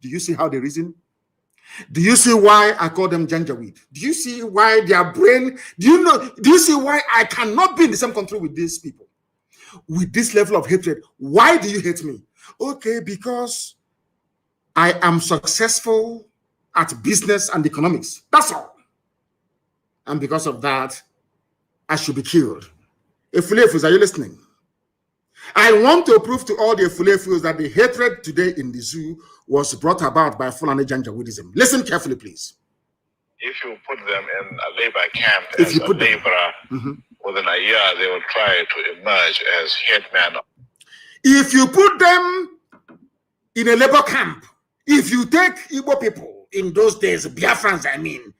Do you see how they reason? Do you see why I call them Janjaweed? Do you see why their brain, do you see why I cannot be in the same country with these people? With this level of hatred. Why do you hate me? Okay, because I am successful at business and economics. That's all. And because of that, I should be killed. Efulefus, are you listening? I want to prove to all the Efulefus that the hatred today in the zoo was brought about by Fulani Janjaweedism. Listen carefully, please.
If you put them in a labor camp as a laborer, within a year they will try to emerge as headman.
If you put them in a labor camp, if you take Igbo people in those days, Biafrans, I mean,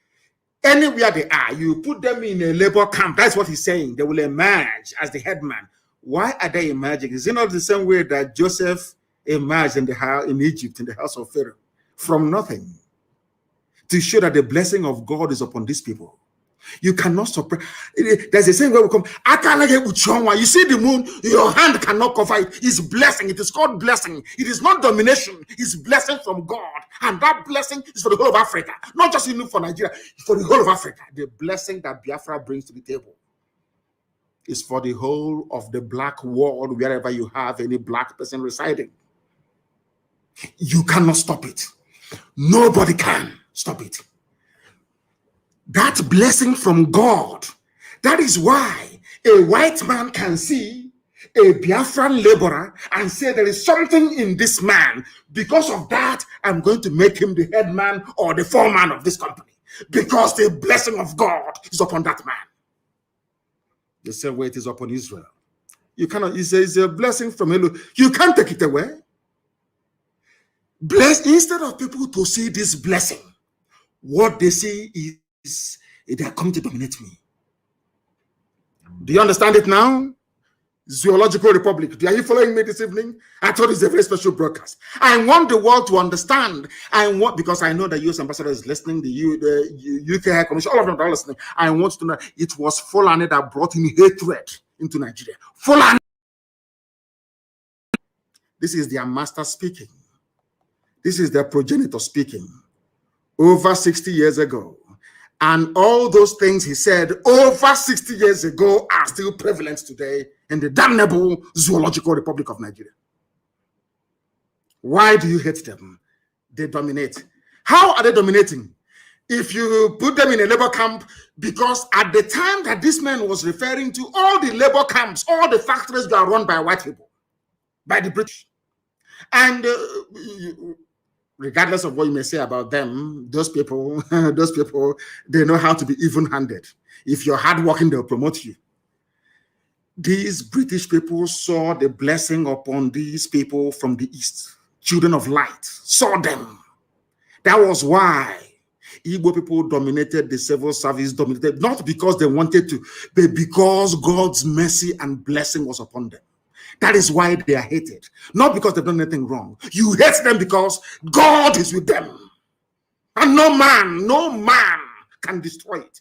anywhere they are, you put them in a labor camp. That's what he's saying. They will emerge as the headman. Why are they emerging? Is it not the same way that Joseph emerged in Egypt, in the house of Pharaoh, from nothing, to show that the blessing of God is upon these people? You cannot suppress. There's a saying where we come. You see the moon, your hand cannot cover it. It's blessing. It is called blessing. It is not domination. It's blessing from God. And that blessing is for the whole of Africa. Not just even for Nigeria, it's for the whole of Africa. The blessing that Biafra brings to the table is for the whole of the black world, wherever you have any black person residing. You cannot stop it. Nobody can stop it. That blessing from God, that is why a white man can see a Biafran laborer and say there is something in this man. Because of that, I'm going to make him the head man or the foreman of this company. Because the blessing of God is upon that man. The same way it is upon Israel. You cannot, he says, a blessing from Elu. You can't take it away. Instead of people to see this blessing, what they see is they are coming to dominate me. Do you understand it now? Zoological Republic. Are you following me this evening? I thought it's a very special broadcast. I want the world to understand. Because I know the US ambassador is listening, the UK High Commission, all of them are listening. I want to know it was Fulani that brought in hatred into Nigeria. Fulani. This is their master speaking. This is their progenitor speaking. Over 60 years ago. And all those things he said over 60 years ago are still prevalent today in the damnable Zoological Republic of Nigeria. Why do you hate them? They dominate. How are they dominating? If you put them in a labor camp, because at the time that this man was referring to, all the labor camps, all the factories were run by white people, by the British. And regardless of what you may say about them, those people, they know how to be even-handed. If you're hardworking, they'll promote you. These British people saw the blessing upon these people from the East, children of light, saw them. That was why Igbo people dominated the civil service, dominated not because they wanted to, but because God's mercy and blessing was upon them. That is why they are hated. Not because they've done anything wrong. You hate them because God is with them. And no man can destroy it.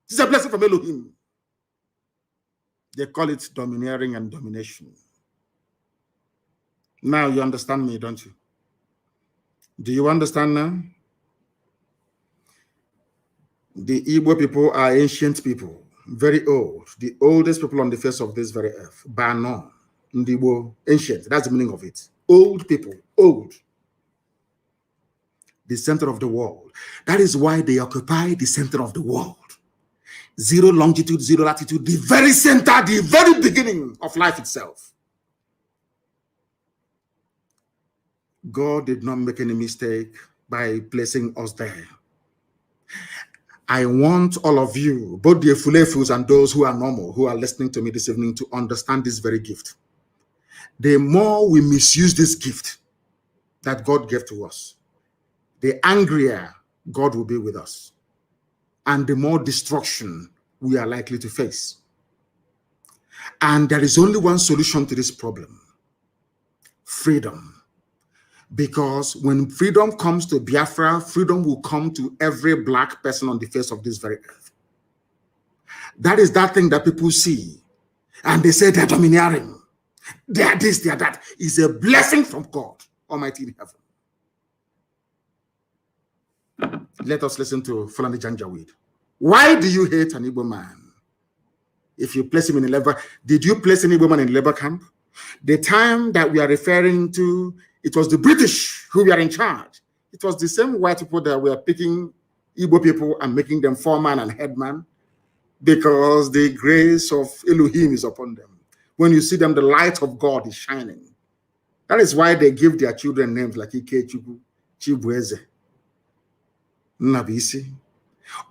It's a blessing from Elohim. They call it domineering and domination. Now you understand me, don't you? Do you understand now? The Igbo people are ancient people, very old, the oldest people on the face of this very earth. Bano, Ndibo, ancient, that's the meaning of it. Old people, old. The center of the world. That is why they occupy the center of the world. Zero longitude, zero latitude, the very center, the very beginning of life itself. God did not make any mistake by placing us there. I want all of you, both the Efulefus and those who are normal, who are listening to me this evening, to understand this very gift. The more we misuse this gift that God gave to us, the angrier God will be with us, and the more destruction we are likely to face. And there is only one solution to this problem: freedom. Because when freedom comes to Biafra, freedom will come to every black person on the face of this very earth. That is that thing that people see, and they say they're domineering. They are this, they are that. It's a blessing from God Almighty in heaven. Let us listen to Fulani Janjaweed. Why do you hate an Igbo man? If you place him in a labor, did you place an Igbo man in a labor camp? The time that we are referring to, it was the British who were in charge. It was the same white people that were picking Igbo people and making them foreman and headman, because the grace of Elohim is upon them. When you see them, the light of God is shining. That is why they give their children names like Ikechukwu, Chibueze, Nabisi.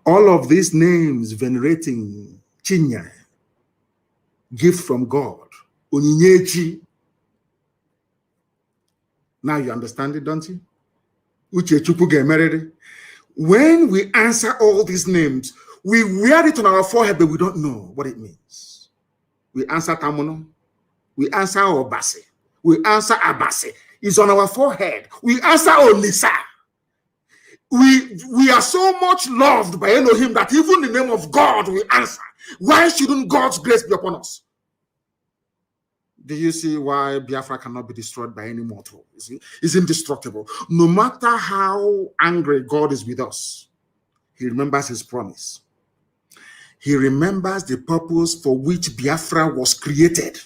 All of these names venerating Chinya, gift from God, Onyinyechi. Now you understand it, don't you? When we answer all these names, we wear it on our forehead, but we don't know what it means. We answer Tamuno, we answer Obase, we answer Abase. It's on our forehead. We answer Olisa. We are so much loved by Elohim that even the name of God we answer. Why shouldn't God's grace be upon us? Do you see why Biafra cannot be destroyed by any mortal? It's indestructible. No matter how angry God is with us, he remembers his promise. He remembers the purpose for which Biafra was created.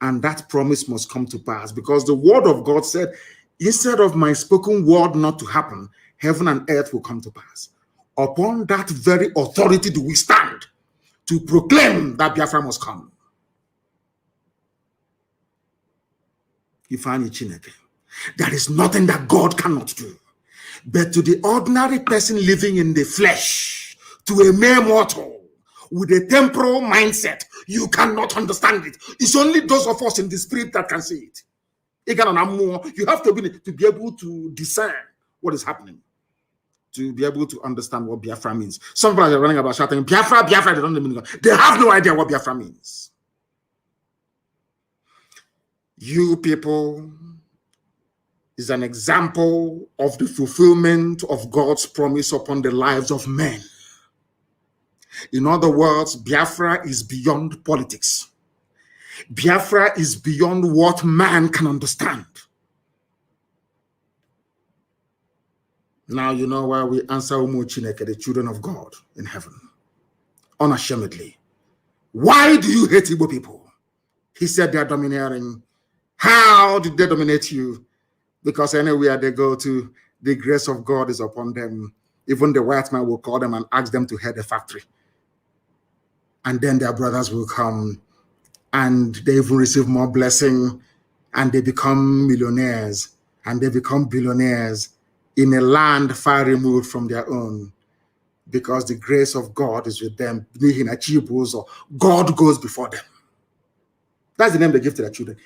And that promise must come to pass, because the word of God said, instead of my spoken word not to happen, heaven and earth will come to pass. Upon that very authority do we stand to proclaim that Biafra must come. There is nothing that God cannot do. But to the ordinary person living in the flesh, to a mere mortal with a temporal mindset, you cannot understand it. It's only those of us in the spirit that can see it. You have to be able to discern what is happening, to be able to understand what Biafra means. Some people are running about shouting, Biafra, Biafra, they don't mean. They have no idea what Biafra means. You people is an example of the fulfillment of God's promise upon the lives of men. In other words, Biafra is beyond politics. Biafra is beyond what man can understand. Now you know why we answer Umu Chineke, the children of God in heaven, unashamedly. Why do you hate Igbo people? He said they are domineering. How did they dominate you? Because anywhere they go to, the grace of God is upon them. Even the white man will call them and ask them to head a factory. And then their brothers will come and they even receive more blessing, and they become millionaires and they become billionaires in a land far removed from their own, because the grace of God is with them. God goes before them. That's the name they give to their children.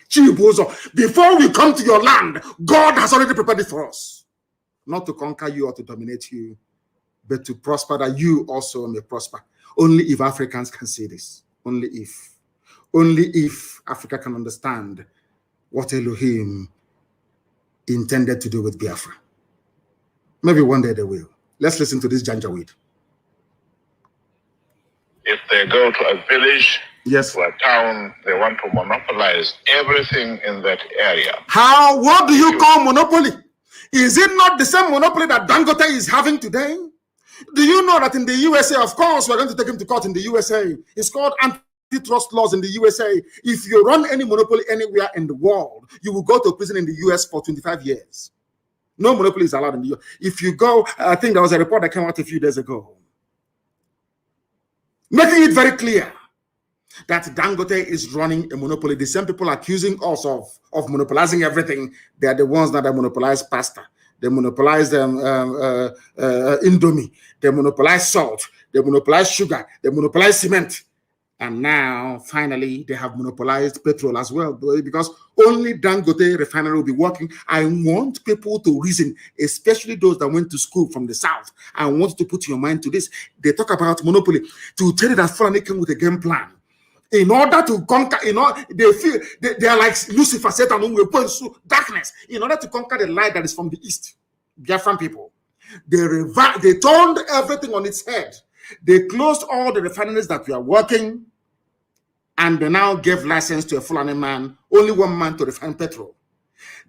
Before we come to your land, God has already prepared it for us. not to conquer you or to dominate you, but to prosper, that you also may prosper. Only if Africans can see this. Only if Africa can understand what Elohim intended to do with Biafra. Maybe one day they will. Let's listen to this Janjaweed.
If they go to a village,
yes,
to a town, they want to monopolize everything in that area.
What do you call monopoly? Is it not the same monopoly that Dangote is having today? Do you know that in the USA, of course, we're going to take him to court in the USA. It's called antitrust laws in the USA. If you run any monopoly anywhere in the world, you will go to prison in the US for 25 years. No monopoly is allowed in the US. If you go, I think there was a report that came out a few days ago, making it very clear that Dangote is running a monopoly. The same people accusing us of monopolizing everything, they are the ones that monopolize pasta. They monopolize Indomie. They monopolize salt. They monopolize sugar. They monopolize cement. And now, finally, they have monopolized petrol as well, because only Dangote refinery will be working. I want people to reason, especially those that went to school from the South. I want to put your mind to this. They talk about monopoly to tell you that Fulani came with a game plan. In order to conquer, they feel they are like Lucifer, Satan, who will point to darkness. In order to conquer the light that is from the east, Biafran people, they turned everything on its head. They closed all the refineries that were working, and they now gave license to a Fulani man, only one man to refine petrol.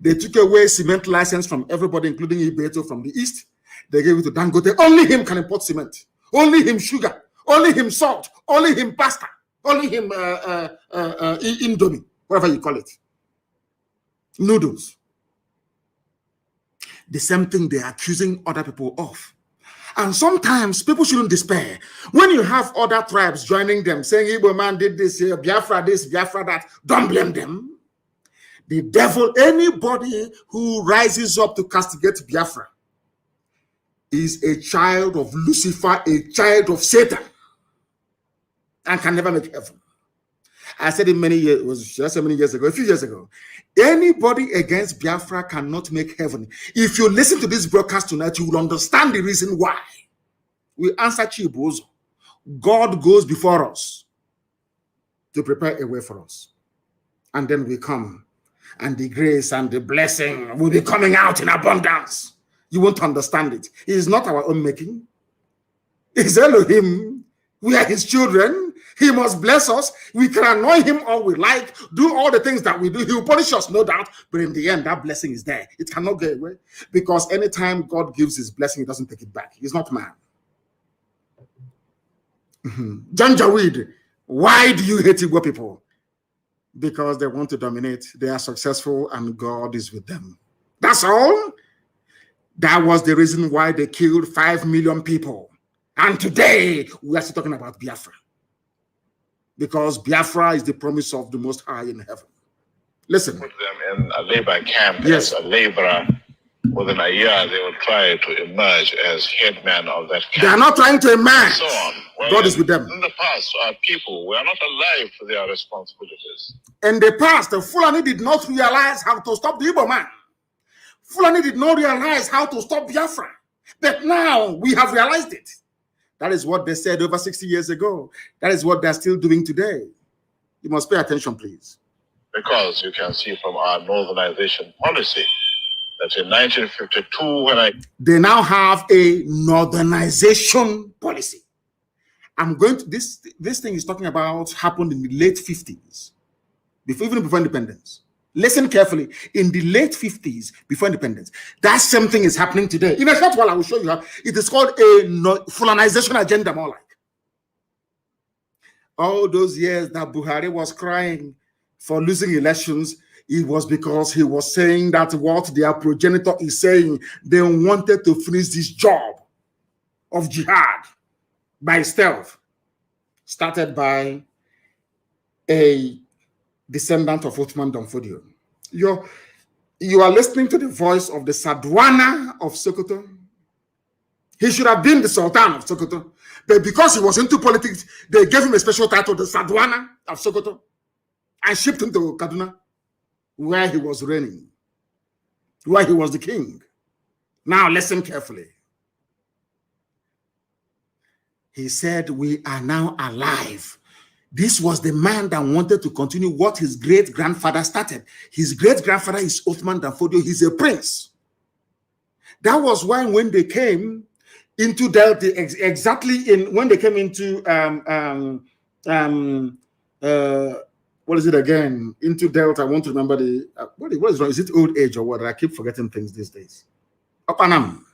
They took away cement license from everybody, including Ibeto from the east. They gave it to Dangote. Only him can import cement. Only him sugar. Only him salt. Only him pasta. Only him Indomie, whatever you call it. Noodles. The same thing they're accusing other people of. And sometimes people shouldn't despair. When you have other tribes joining them, saying Igbo man did this, Biafra this, Biafra that, don't blame them. The devil, anybody who rises up to castigate Biafra is a child of Lucifer, a child of Satan, and can never make heaven. I said it many years, a few years ago. Anybody against Biafra cannot make heaven. If you listen to this broadcast tonight, you will understand the reason why. We answer Chibozo. God goes before us to prepare a way for us. And then we come, and the grace and the blessing will be coming out in abundance. You won't understand it. It is not our own making. It's Elohim. We are his children. He must bless us. We can annoy him all we like, do all the things that we do. He will punish us, no doubt. But in the end, that blessing is there. It cannot go away. Because anytime God gives his blessing, he doesn't take it back. He's not man. Janjaweed, why do you hate Igbo people? Because they want to dominate. They are successful and God is with them. That's all. That was the reason why they killed 5 million people. And today, we are still talking about Biafra. Because Biafra is the promise of the Most High in heaven. Listen.
Put them in a labor camp
yes.
as a laborer. Within a year, they will try to emerge as headman of that camp.
They are not trying to emerge.
So on. Well,
God is with them.
In the past, our people were not alive for their responsibilities.
In the past, the Fulani did not realize how to stop the Igbo man. Fulani did not realize how to stop Biafra. But now, we have realized it. That is what they said over 60 years ago. That is what they're still doing today. You must pay attention, please.
Because you can see from our northernization policy that in 1952, when
they now have a northernization policy. I'm going to this thing is talking about happened in the late 50s, even before independence. Listen carefully. In the late 50s, before independence, that same thing is happening today. In a short while, I will show you how. It is called a Fulanization agenda, more like. All those years that Buhari was crying for losing elections, it was because he was saying that what their progenitor is saying, they wanted to finish this job of jihad by stealth, started by a descendant of Uthman Danfodio. You are listening to the voice of the Sadwana of Sokoto. He should have been the Sultan of Sokoto, but because he was into politics, they gave him a special title, the Sadwana of Sokoto, and shipped him to Kaduna, where he was reigning, where he was the king. Now listen carefully. He said, we are now alive. This was the man that wanted to continue what his great-grandfather started. His great-grandfather is Ahmadu Nnamdi. He's a prince. That was why when they came into Delta, when they came into what is it again? Into Delta, I want to remember the what is wrong? Is it old age or what? I keep forgetting things these days. Opanam.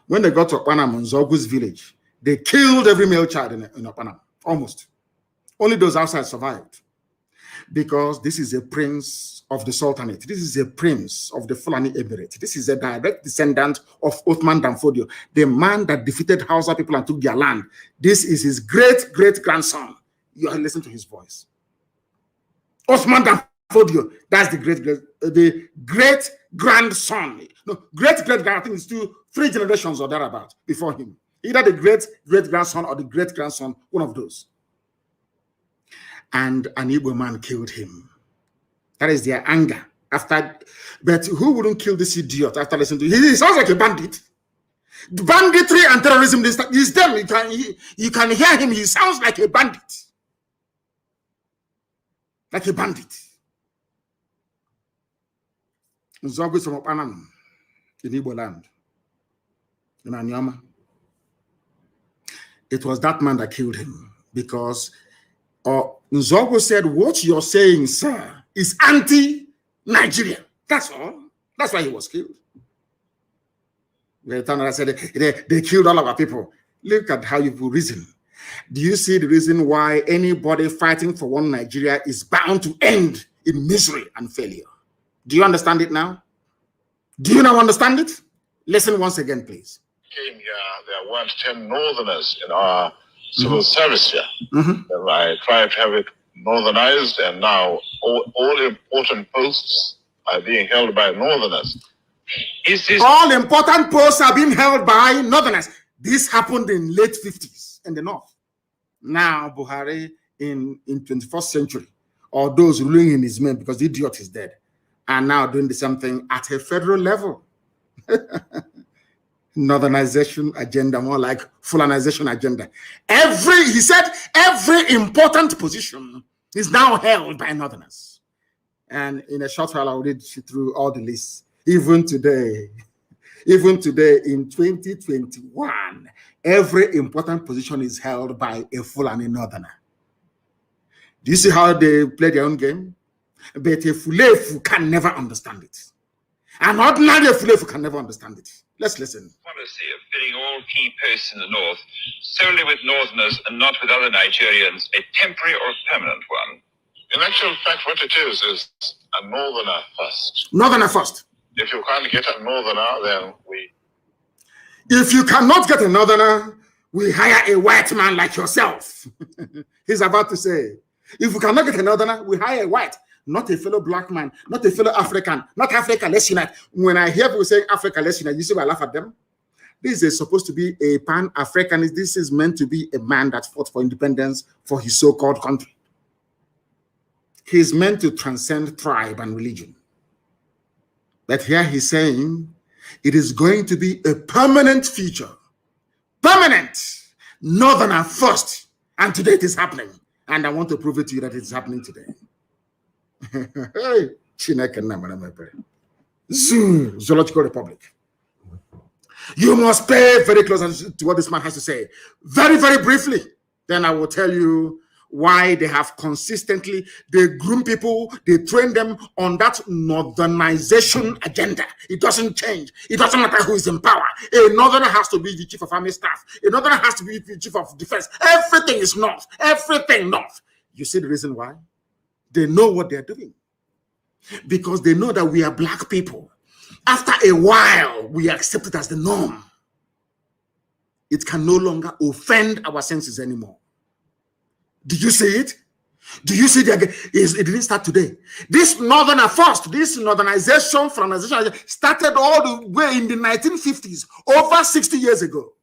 When they got to Opanam, in Zogu's village, they killed every male child in Opanam. Almost. Only those outside survived. Because this is a prince of the Sultanate. This is a prince of the Fulani Emirate. This is a direct descendant of Ahmadu Nnamdi, the man that defeated Hausa people and took their land. This is his great-great-grandson. You are listening to his voice. Ahmadu Nnamdi, that's the great-grandson. No, great-great-grand, I think it's 3 generations or thereabout before him. Either the great-great-grandson or the great-grandson, one of those. And an Igbo man killed him. That is their anger. But who wouldn't kill this idiot after listening to him? He sounds like a bandit. The banditry and terrorism is them. You can hear him. He sounds like a bandit. Like a bandit. Nzogwe from Opanam in Igbo land. In Anyama. It was that man that killed him because Nzogwe said, what you're saying, sir, is anti-Nigeria. That's all. That's why he was killed. I said, they killed all of our people. Look at how you reason. Do you see the reason why anybody fighting for one Nigeria is bound to end in misery and failure? Do you understand it now? Do you now understand it? Listen once again, please.
Came here, there weren't 10 northerners in our civil service here. And I tried to have it northernized, and now all important posts are being held by northerners.
All important posts are being held by northerners. This happened in late 50s in the north. Now Buhari in 21st century, or those ruling in his name because the idiot is dead, are now doing the same thing at a federal level. Northernization agenda, more like Fulanization agenda. He said every important position is now held by northerners. And in a short while, I'll read through all the lists. Even today in 2021, every important position is held by a Fulani northerner. Do you see how they play their own game? But a Fulefu can never understand it. An ordinary Fulefu can never understand it. Let's listen.
Policy of filling all key posts in the north solely with northerners and not with other Nigerians, a temporary or permanent one?
In actual fact, what it is a northerner first.
Northerner first.
If you can't get a northerner, then
If you cannot get a northerner, we hire a white man like yourself. He's about to say, if we cannot get a northerner, we hire a white. Not a fellow black man, not a fellow African, not Africa, let's unite. When I hear people saying Africa, let's unite, you see why I laugh at them? This is supposed to be a pan-Africanist. This is meant to be a man that fought for independence for his so-called country. He's meant to transcend tribe and religion. But here he's saying it is going to be a permanent feature. Permanent. Northerner first. And today it is happening. And I want to prove it to you that it's happening today. Zoological Republic. You must pay very close attention to what this man has to say. Very, very briefly. Then I will tell you why they have consistently, they groom people, they train them on that northernization agenda. It doesn't change. It doesn't matter who is in power. A northerner has to be the chief of army staff. A northerner has to be the chief of defense. Everything is north. Everything north. You see the reason why? They know what they're doing. Because they know that we are black people. After a while, we accept it as the norm. It can no longer offend our senses anymore. Did you see it? Do you see it? It didn't start today. This northerner first, this northernization, franization started all the way in the 1950s, over 60 years ago.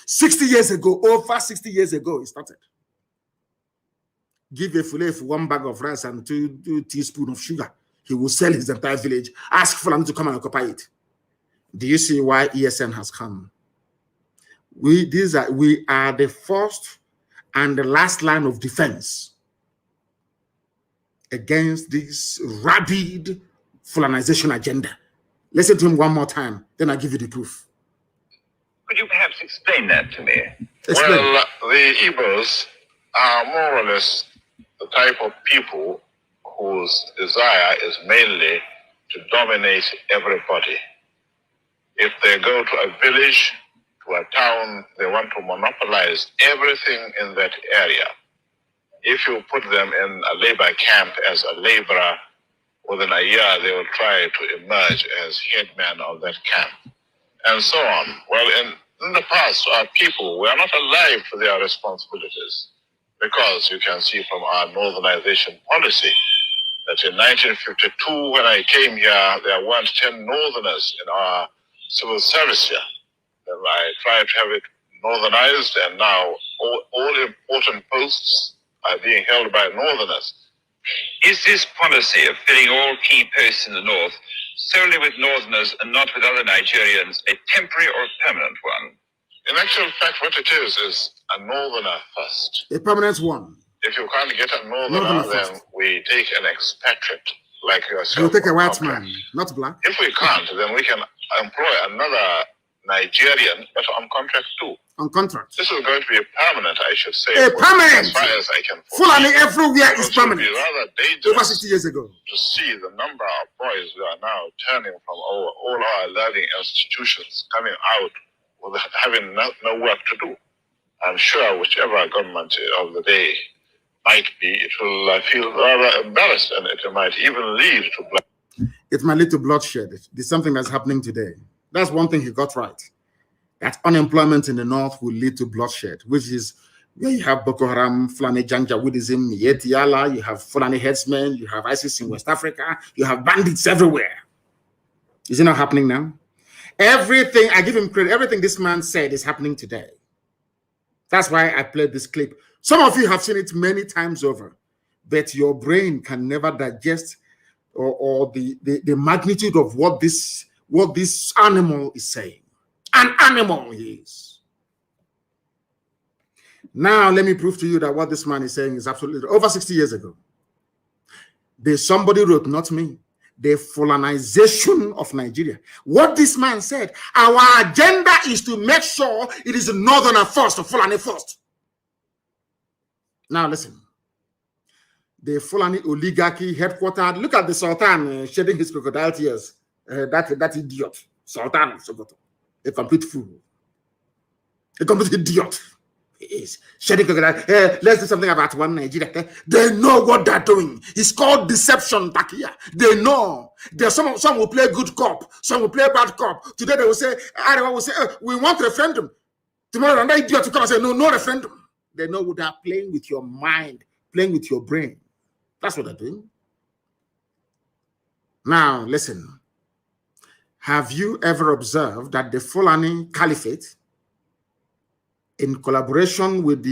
60 years ago, over 60 years ago, it started. Give a Fulef 1 bag of rice and 2 teaspoons of sugar. He will sell his entire village. Ask Fulani to come and occupy it. Do you see why ESN has come? We are the first and the last line of defense against this rabid Fulanization agenda. Listen to him one more time, then I'll give you the proof.
Could you perhaps explain that to me?
Explain.
Well, the Igbos are more or less the type of people whose desire is mainly to dominate everybody. If they go to a village, to a town, they want to monopolize everything in that area. If you put them in a labor camp as a laborer, within a year they will try to emerge as headman of that camp, and so on. Well, in the past, our people were not alive to their responsibilities, because you can see from our northernization policy that in 1952, when I came here, there weren't 10 northerners in our civil service here. Then I tried to have it northernized, and now all important posts are being held by northerners.
Is this policy of filling all key posts in the north solely with northerners and not with other Nigerians a temporary or permanent one?
In actual fact, what it is a northerner first.
A permanent one.
If you can't get a northerner, then we take an expatriate like yourself.
You take a white man, not black.
If we can't, then we can employ another Nigerian, but on contract too.
On contract.
This is going to be a permanent, I should say.
A permanent!
As far as I can
Fulani everywhere is permanent.
It would be rather
Over
dangerous
60 years ago.
to see the number of boys who are now turning from all our learning institutions coming out with having no work to do. I'm sure whichever government of the day might be, it will feel rather embarrassed, and it might even lead to blood.
It might lead to bloodshed. There's something that's happening today. That's one thing he got right. That unemployment in the north will lead to bloodshed, which is where you have Boko Haram, Fulani Janjaweedism, Yetiala, you have Fulani headsmen, you have ISIS in West Africa, you have bandits everywhere. Is it not happening now? Everything, I give him credit, everything this man said is happening today. That's why I played this clip. Some of you have seen it many times over, but your brain can never digest or the magnitude of what this animal is saying. An animal he is. Now let me prove to you that what this man is saying is absolutely over 60 years ago. Somebody wrote, not me, the Fulanization of Nigeria. What this man said, our agenda is to make sure it is northerner first, Fulani first. Now listen. The Fulani oligarchy headquartered, look at the Sultan shedding his crocodile tears. That idiot, Sultan Sokoto, a complete fool, a complete idiot. He is shedding crocodile. Let's do something about one Nigeria. They know what they're doing. It's called deception back here. They know. There's some will play good cop, some will play bad cop. Today they will say, we want referendum. Tomorrow another idiot will come and say, no referendum. They know they are playing with your mind, playing with your brain. That's what they're doing. Now, listen. Have you ever observed that the Fulani Caliphate, in collaboration with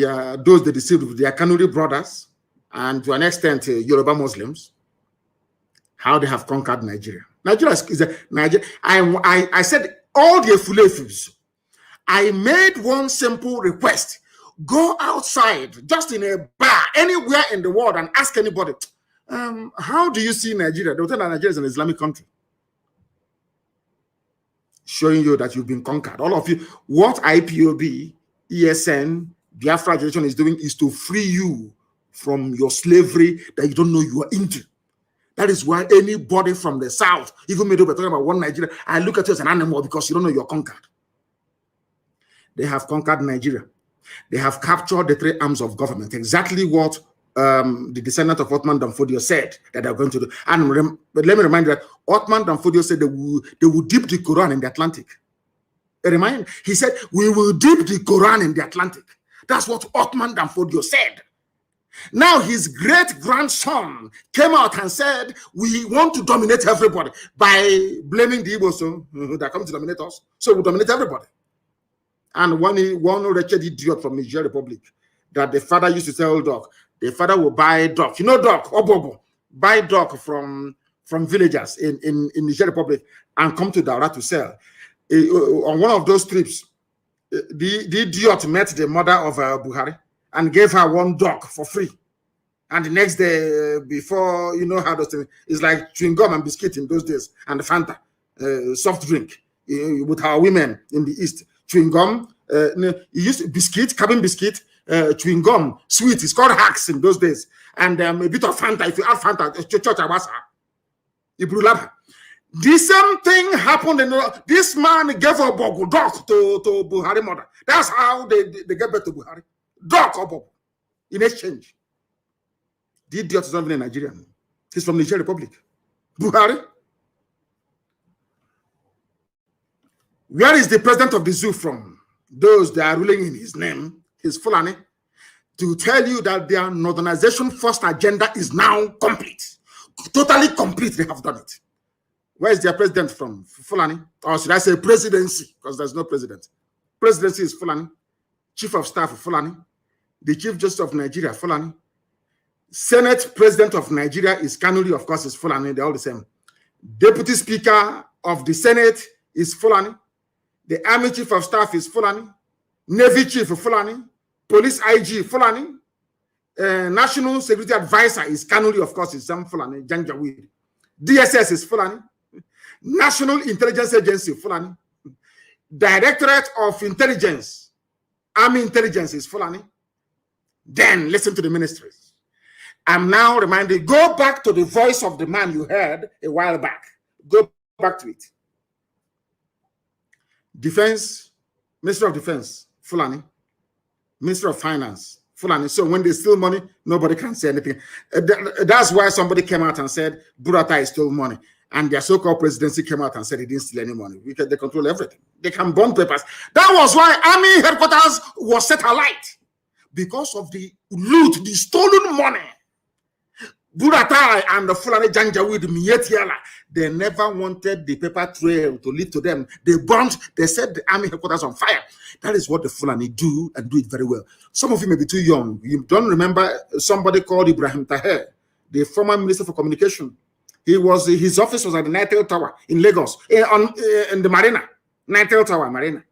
those they deceived with their Kanuri brothers, and to an extent Yoruba Muslims, how they have conquered Nigeria? Nigeria is Nigeria. I said all the Fulefus. I made one simple request. Go outside, just in a bar, anywhere in the world, and ask anybody, how do you see Nigeria? They'll tell that Nigeria is an Islamic country. Showing you that you've been conquered. All of you, what IPOB, ESN, Biafra generation is doing is to free you from your slavery that you don't know you are into. That is why anybody from the south, even me, talking about one Nigeria, I look at you as an animal because you don't know you're conquered. They have conquered Nigeria. They have captured the three arms of government. Exactly what the descendant of Othman Danfodio said that they're going to do. But let me remind you that Othman Danfodio said they will dip the Quran in the Atlantic. He said, we will dip the Quran in the Atlantic. That's what Othman Danfodio said. Now his great-grandson came out and said, we want to dominate everybody by blaming the Igbos, so they're coming to dominate us. So we dominate everybody. And one wretched idiot from Niger Republic, that the father used to tell Doc, the father will buy Doc. You know Doc, Obobo, buy Doc from villagers in Niger Republic and come to Daura to sell. on one of those trips, the idiot met the mother of Buhari and gave her one dog for free. And the next day, before you know how those things, it's like chewing gum and biscuit in those days, and the Fanta, soft drink with our women in the East. Chewing gum, you used biscuit, cabin biscuit, chewing gum, sweet. It's called hacks in those days, and a bit of Fanta. If you add Fanta, the same thing happened. This man gave a dog to Buhari mother. That's how they gave birth to Buhari. Dog or bogo in exchange. The idiot is not even a Nigerian. He's from the Niger Republic. Buhari. Where is the president of the zoo from? Those that are ruling in his name, his Fulani, to tell you that their northernization first agenda is now complete. Totally complete. They have done it. Where is their president from? Fulani. Or should I say presidency? Because there's no president. Presidency is Fulani. Chief of staff of Fulani. The Chief Justice of Nigeria, Fulani. Senate President of Nigeria is Kanuri, of course, is Fulani. They're all the same. Deputy Speaker of the Senate is Fulani. The Army Chief of Staff is Fulani. Navy Chief Fulani. Police IG Fulani. National Security Advisor is Kanuri, of course, is some Fulani. Janjaweed. DSS is Fulani. National Intelligence Agency Fulani. Directorate of Intelligence, Army Intelligence is Fulani. Then listen to the ministries. I'm now reminded, go back to the voice of the man you heard a while back. Go back to it. Defense, Minister of Defense, Fulani. Minister of Finance, Fulani. So when they steal money, nobody can say anything. That's why somebody came out and said, Buratai stole money. And their so-called presidency came out and said he didn't steal any money because they control everything. They can burn papers. That was why Army headquarters was set alight. Because of the loot, the stolen money. Buratai and the Fulani Janjaweed Mietiala, they never wanted the paper trail to lead to them. They burnt, they set the army headquarters on fire. That is what the Fulani do, and do it very well. Some of you may be too young. You don't remember somebody called Ibrahim Taher, the former Minister for Communication. His office was at the Nitel Tower in Lagos, in the Marina, Nitel Tower Marina.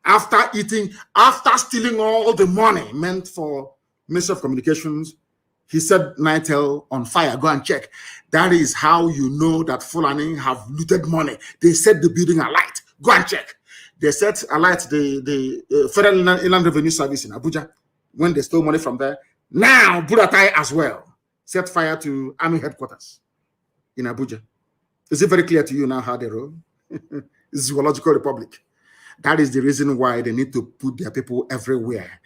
After stealing all the money meant for Minister of Communications, he set Nitel on fire. Go and check. That is how you know that Fulani have looted money. They set the building alight. Go and check. They set alight the Federal Inland Revenue Service in Abuja when they stole money from there. Now, Buratai as well set fire to Army headquarters in Abuja. Is it very clear to you now how they roll? Zoological Republic. That is the reason why they need to put their people everywhere.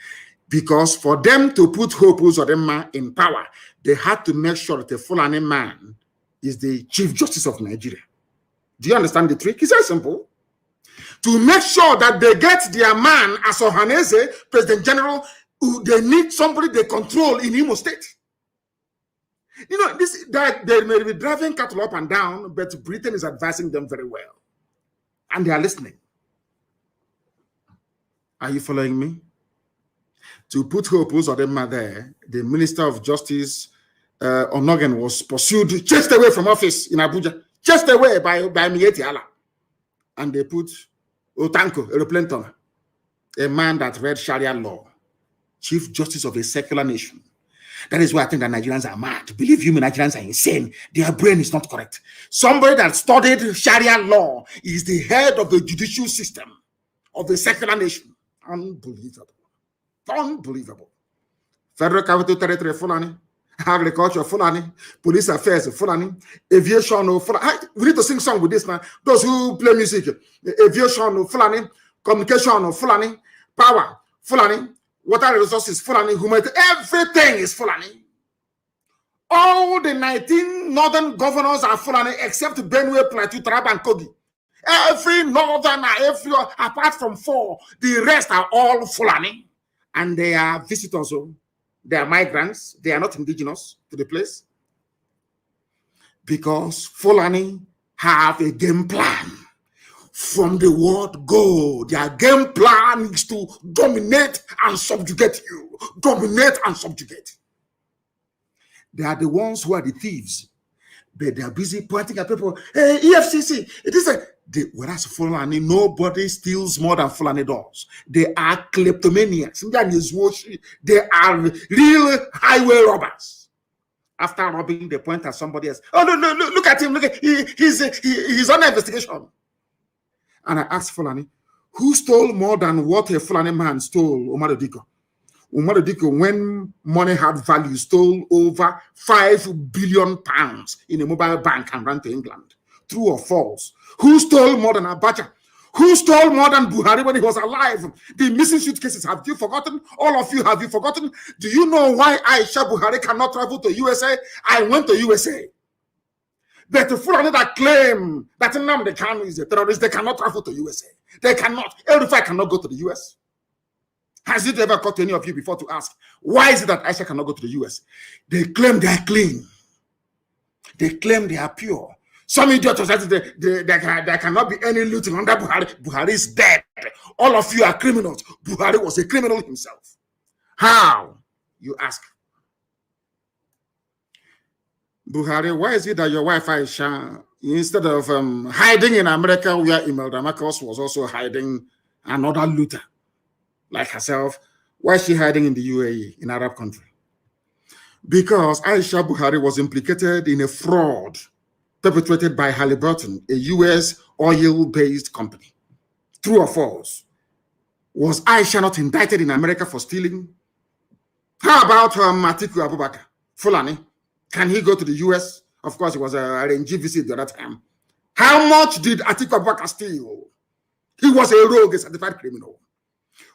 Because for them to put Hope Uzodinma in power, they had to make sure that the Fulani man is the Chief Justice of Nigeria. Do you understand the trick? It's very simple. To make sure that they get their man as Ohaneze, President General, they need somebody they control in Imo State. You know, that they may be driving cattle up and down, but Britain is advising them very well. And they are listening. Are you following me? To put Hope Uzodinma there, the Minister of Justice, Onogen, was pursued, chased away from office in Abuja, chased away by Mieti Allah. And they put Otanko, Eroplenton, a man that read Sharia law, Chief Justice of a secular nation. That is why I think that Nigerians are mad. Believe you me, Nigerians are insane. Their brain is not correct. Somebody that studied Sharia law is the head of the judicial system of the secular nation. Unbelievable. Unbelievable. Federal Capital Territory, Fulani. Agriculture, Fulani. Police Affairs, Fulani. Aviation, Fulani. We need to sing song with this now. Those who play music. Aviation, Fulani. Communication, Fulani. Power, Fulani. Water resources, Fulani. Humanity. Everything is Fulani. All the 19 northern governors are Fulani except Benue, Plateau, Taraba, and Kogi. Every northerner, apart from 4, the rest are all Fulani. And they are visitors, they are migrants, they are not indigenous to the place. Because Fulani have a game plan. From the word go, their game plan is to dominate and subjugate you. Dominate and subjugate. They are the ones who are the thieves. But they are busy pointing at people. Hey, EFCC, Whereas Fulani, nobody steals more than Fulani does. They are kleptomaniacs. They are real highway robbers. After robbing, they point at somebody else. Oh, no, look at him. Look at he's on investigation. And I asked Fulani, who stole more than what a Fulani man stole? Ahmadu Diko. Ahmadu Diko, when money had value, stole over £5 billion in a mobile bank and ran to England. True or false? Who stole more than Abacha? Who stole more than Buhari when he was alive? The missing suitcases, have you forgotten? All of you, have you forgotten? Do you know why Aisha Buhari cannot travel to USA? I went to USA. But the Fulani that claim that Nnamdi Kanu is a terrorist, they cannot travel to USA. They cannot. El-Rufai cannot go to the US. Has it ever occurred to any of you before to ask, why is it that Aisha cannot go to the US? They claim they are clean. They claim they are pure. Some idiots said there cannot be any looting under Buhari. Buhari is dead. All of you are criminals. Buhari was a criminal himself. How? You ask. Buhari, why is it that your wife Aisha, instead of hiding in America where Imelda Marcos was also hiding another looter like herself, why is she hiding in the UAE, in Arab country? Because Aisha Buhari was implicated in a fraud perpetrated by Halliburton, a US oil-based company. True or false? Was Aisha not indicted in America for stealing? How about Atiku Abubakar, Fulani? Can he go to the US? Of course, it was a arranged visit the other time. How much did Atiku Abubakar steal? He was a rogue, a certified criminal.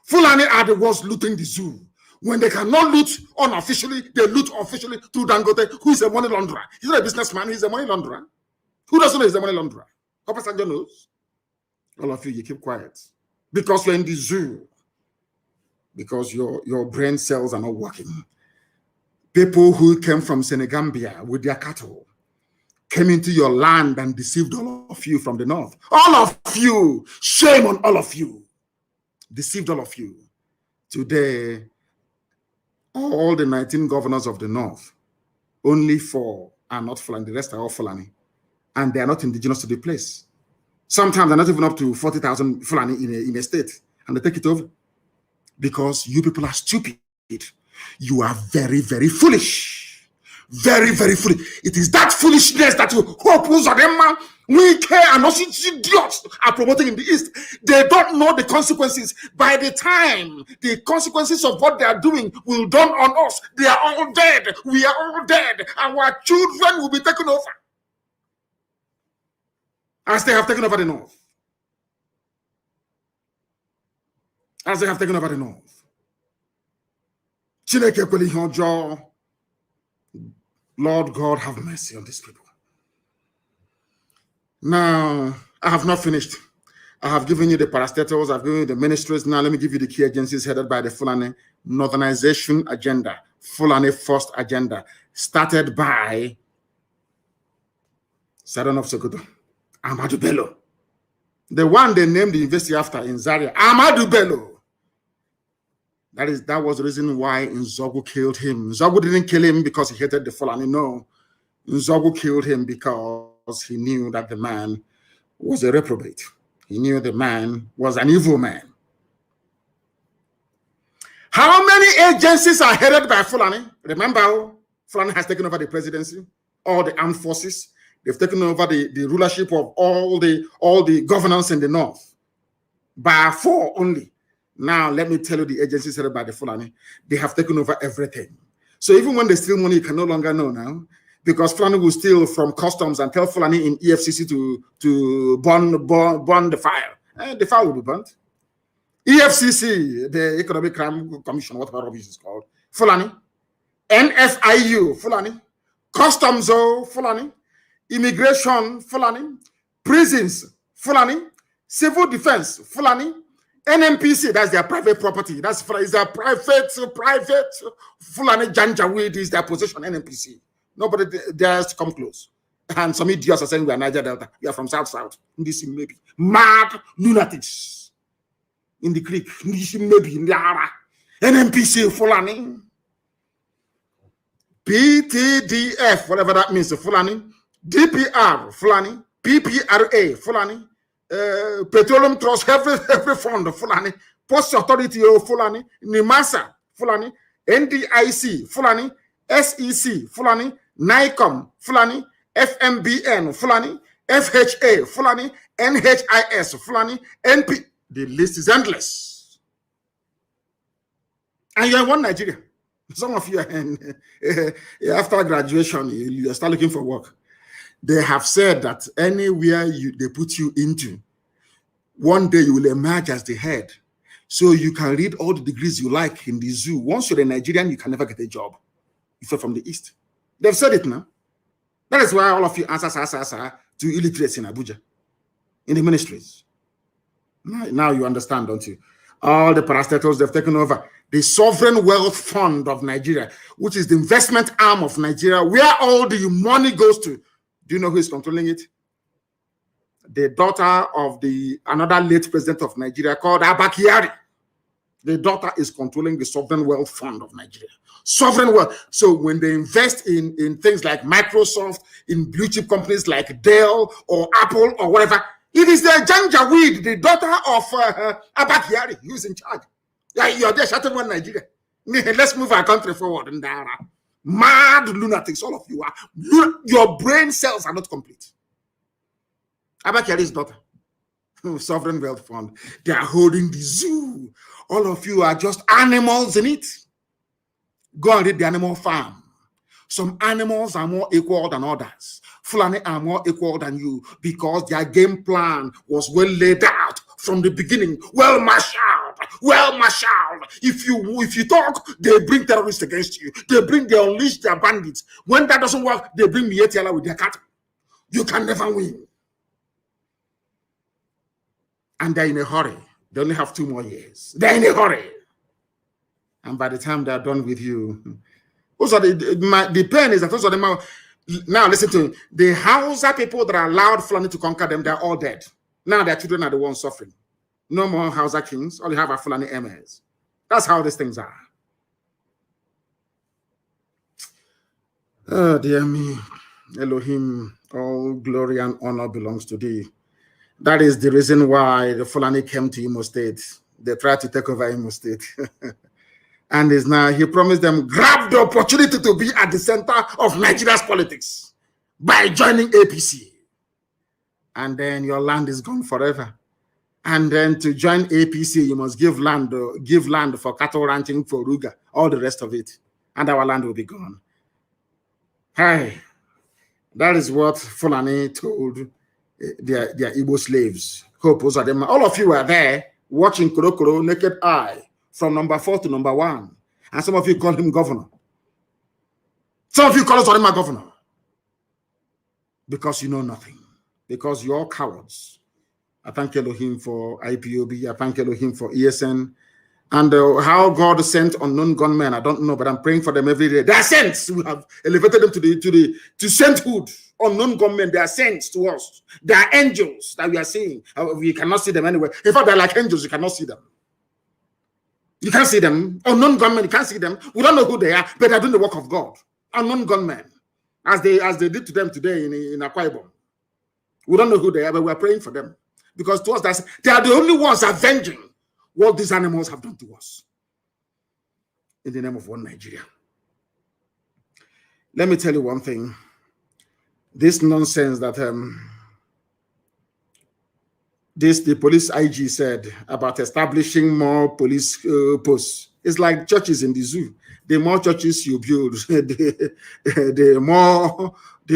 Fulani are the ones looting the zoo. When they cannot loot unofficially, they loot officially through Dangote, who is a money launderer. He's not a businessman, he's a money launderer. Who doesn't know he's a money launderer? Papa Sanjo knows. All of you keep quiet. Because you're in the zoo. Because your brain cells are not working. People who came from Senegambia with their cattle came into your land and deceived all of you from the north. All of you! Shame on all of you! Deceived all of you. Today, all the 19 governors of the north, only 4 are not Fulani, the rest are all Fulani. And they are not indigenous to the place. Sometimes they're not even up to 40,000 Fulani in a state, and they take it over. Because you people are stupid. You are very, very foolish. Very, very foolish. It is that foolishness that you hope Uzadema, we care, and also idiots are promoting in the East. They don't know the consequences. By the time the consequences of what they are doing will dawn on us, they are all dead. We are all dead. Our children will be taken over. As they have taken over the north. As they have taken over the north. Lord God, have mercy on these people. Now, I have not finished. I have given you the parastatals, I've given you the ministries. Now, let me give you the key agencies headed by the Fulani Northernization Agenda, Fulani First Agenda, started by Saddam of Sokoto, Ahmadu Bello. The one they named the university after in Zaria, Ahmadu Bello. That was the reason why Nzogu killed him. Nzogu didn't kill him because he hated the Fulani. No. Nzogu killed him because he knew that the man was a reprobate. He knew the man was an evil man. How many agencies are headed by Fulani? Remember, Fulani has taken over the presidency, all the armed forces. They've taken over the rulership of all the governance in the north. By 4 only. Now, let me tell you the agencies headed by the Fulani, they have taken over everything. So even when they steal money, you can no longer know now, because Fulani will steal from customs and tell Fulani in EFCC to burn the file. The file will be burnt. EFCC, the Economic Crime Commission, whatever rubbish is called, Fulani. NFIU, Fulani. Customs, Fulani. Immigration, Fulani. Prisons, Fulani. Civil defense, Fulani. NMPC, that's their private property. That's their private Fulani Janjaweed is their possession, NMPC. Nobody dares to come close. And some idiots are saying we are Niger Delta. We are from South. This maybe. Mad lunatics. In the creek. This maybe in the Ara. NMPC Fulani. PTDF, whatever that means, Fulani. DPR, Fulani. PPRA, Fulani. Petroleum Trust, every fund of Fulani, Post Authority of Fulani, NIMASA, Fulani, NDIC, Fulani, SEC, Fulani, NICOM, Fulani, FMBN, Fulani, FHA, Fulani, NHIS, Fulani, NP. The list is endless. And you're in one Nigeria. Some of you are after graduation, you start looking for work. They have said that anywhere they put you into, one day you will emerge as the head. So you can read all the degrees you like in the zoo. Once you're a Nigerian, you can never get a job if you're from the East. They've said it now. That is why all of you answer to illiterates in Abuja, in the ministries. Now you understand, don't you? All the parastatals, they've taken over. The Sovereign Wealth Fund of Nigeria, which is the investment arm of Nigeria, where all the money goes to. Do you know who is controlling it? The daughter of another late president of Nigeria called Abba Kyari. The daughter is controlling the Sovereign Wealth Fund of Nigeria. Sovereign wealth. So when they invest in things like Microsoft, in blue chip companies like Dell or Apple or whatever, it is the Janjaweed, the daughter of Abba Kyari, who's in charge. Yeah, you're there, shutting one Nigeria. Let's move our country forward. Mad lunatics, all of you are. Your brain cells are not complete. Abba Kyari's daughter, Sovereign Wealth Fund, they are holding the zoo. All of you are just animals in it. Go and read the Animal Farm. Some animals are more equal than others. Fulani are more equal than you because their game plan was well laid out from the beginning, well marshaled. If you talk, they bring terrorists against you. They unleash their bandits. When that doesn't work, they bring Mietiala with their cattle. You can never win. And they're in a hurry. They only have 2 more years. They're in a hurry. And by the time they're done with you, also the pain is that those of them are, now listen to me, the Hausa people that are allowed Fulani to conquer them, they're all dead. Now their children are the ones suffering. No more Hausa kings, all you have are Fulani emirs. That's how these things are. Oh, dear me. Elohim, all glory and honor belongs to thee. That is the reason why the Fulani came to Imo State. They tried to take over Imo State. And is now, he promised them, grab the opportunity to be at the center of Nigeria's politics by joining APC. And then your land is gone forever. And then to join APC, you must give land for cattle ranching, for Ruga, all the rest of it. And our land will be gone. Hey, that is what Fulani told their Igbo slaves. Hope was them. All of you were there watching Korokoro naked eye from number 4 to number 1. And some of you call him governor. Some of you call us Orima governor. Because you know nothing. Because you're all cowards. I thank Elohim for IPOB. I thank Elohim for ESN. And how God sent unknown gunmen, I don't know, but I'm praying for them every day. They are saints. We have elevated them to sainthood. Unknown gunmen, they are saints to us. They are angels that we are seeing. We cannot see them anywhere. In fact, they're like angels. You cannot see them. You can't see them. Unknown gunmen, you can't see them. We don't know who they are, but they're doing the work of God. Unknown gunmen, as they did to them today in Akwa Ibom. We don't know who they are, but we're praying for them. Because to us, they are the only ones avenging what these animals have done to us. In the name of one Nigeria. Let me tell you one thing. This nonsense that the police IG said about establishing more police posts. It's like churches in the zoo. The more churches you build, the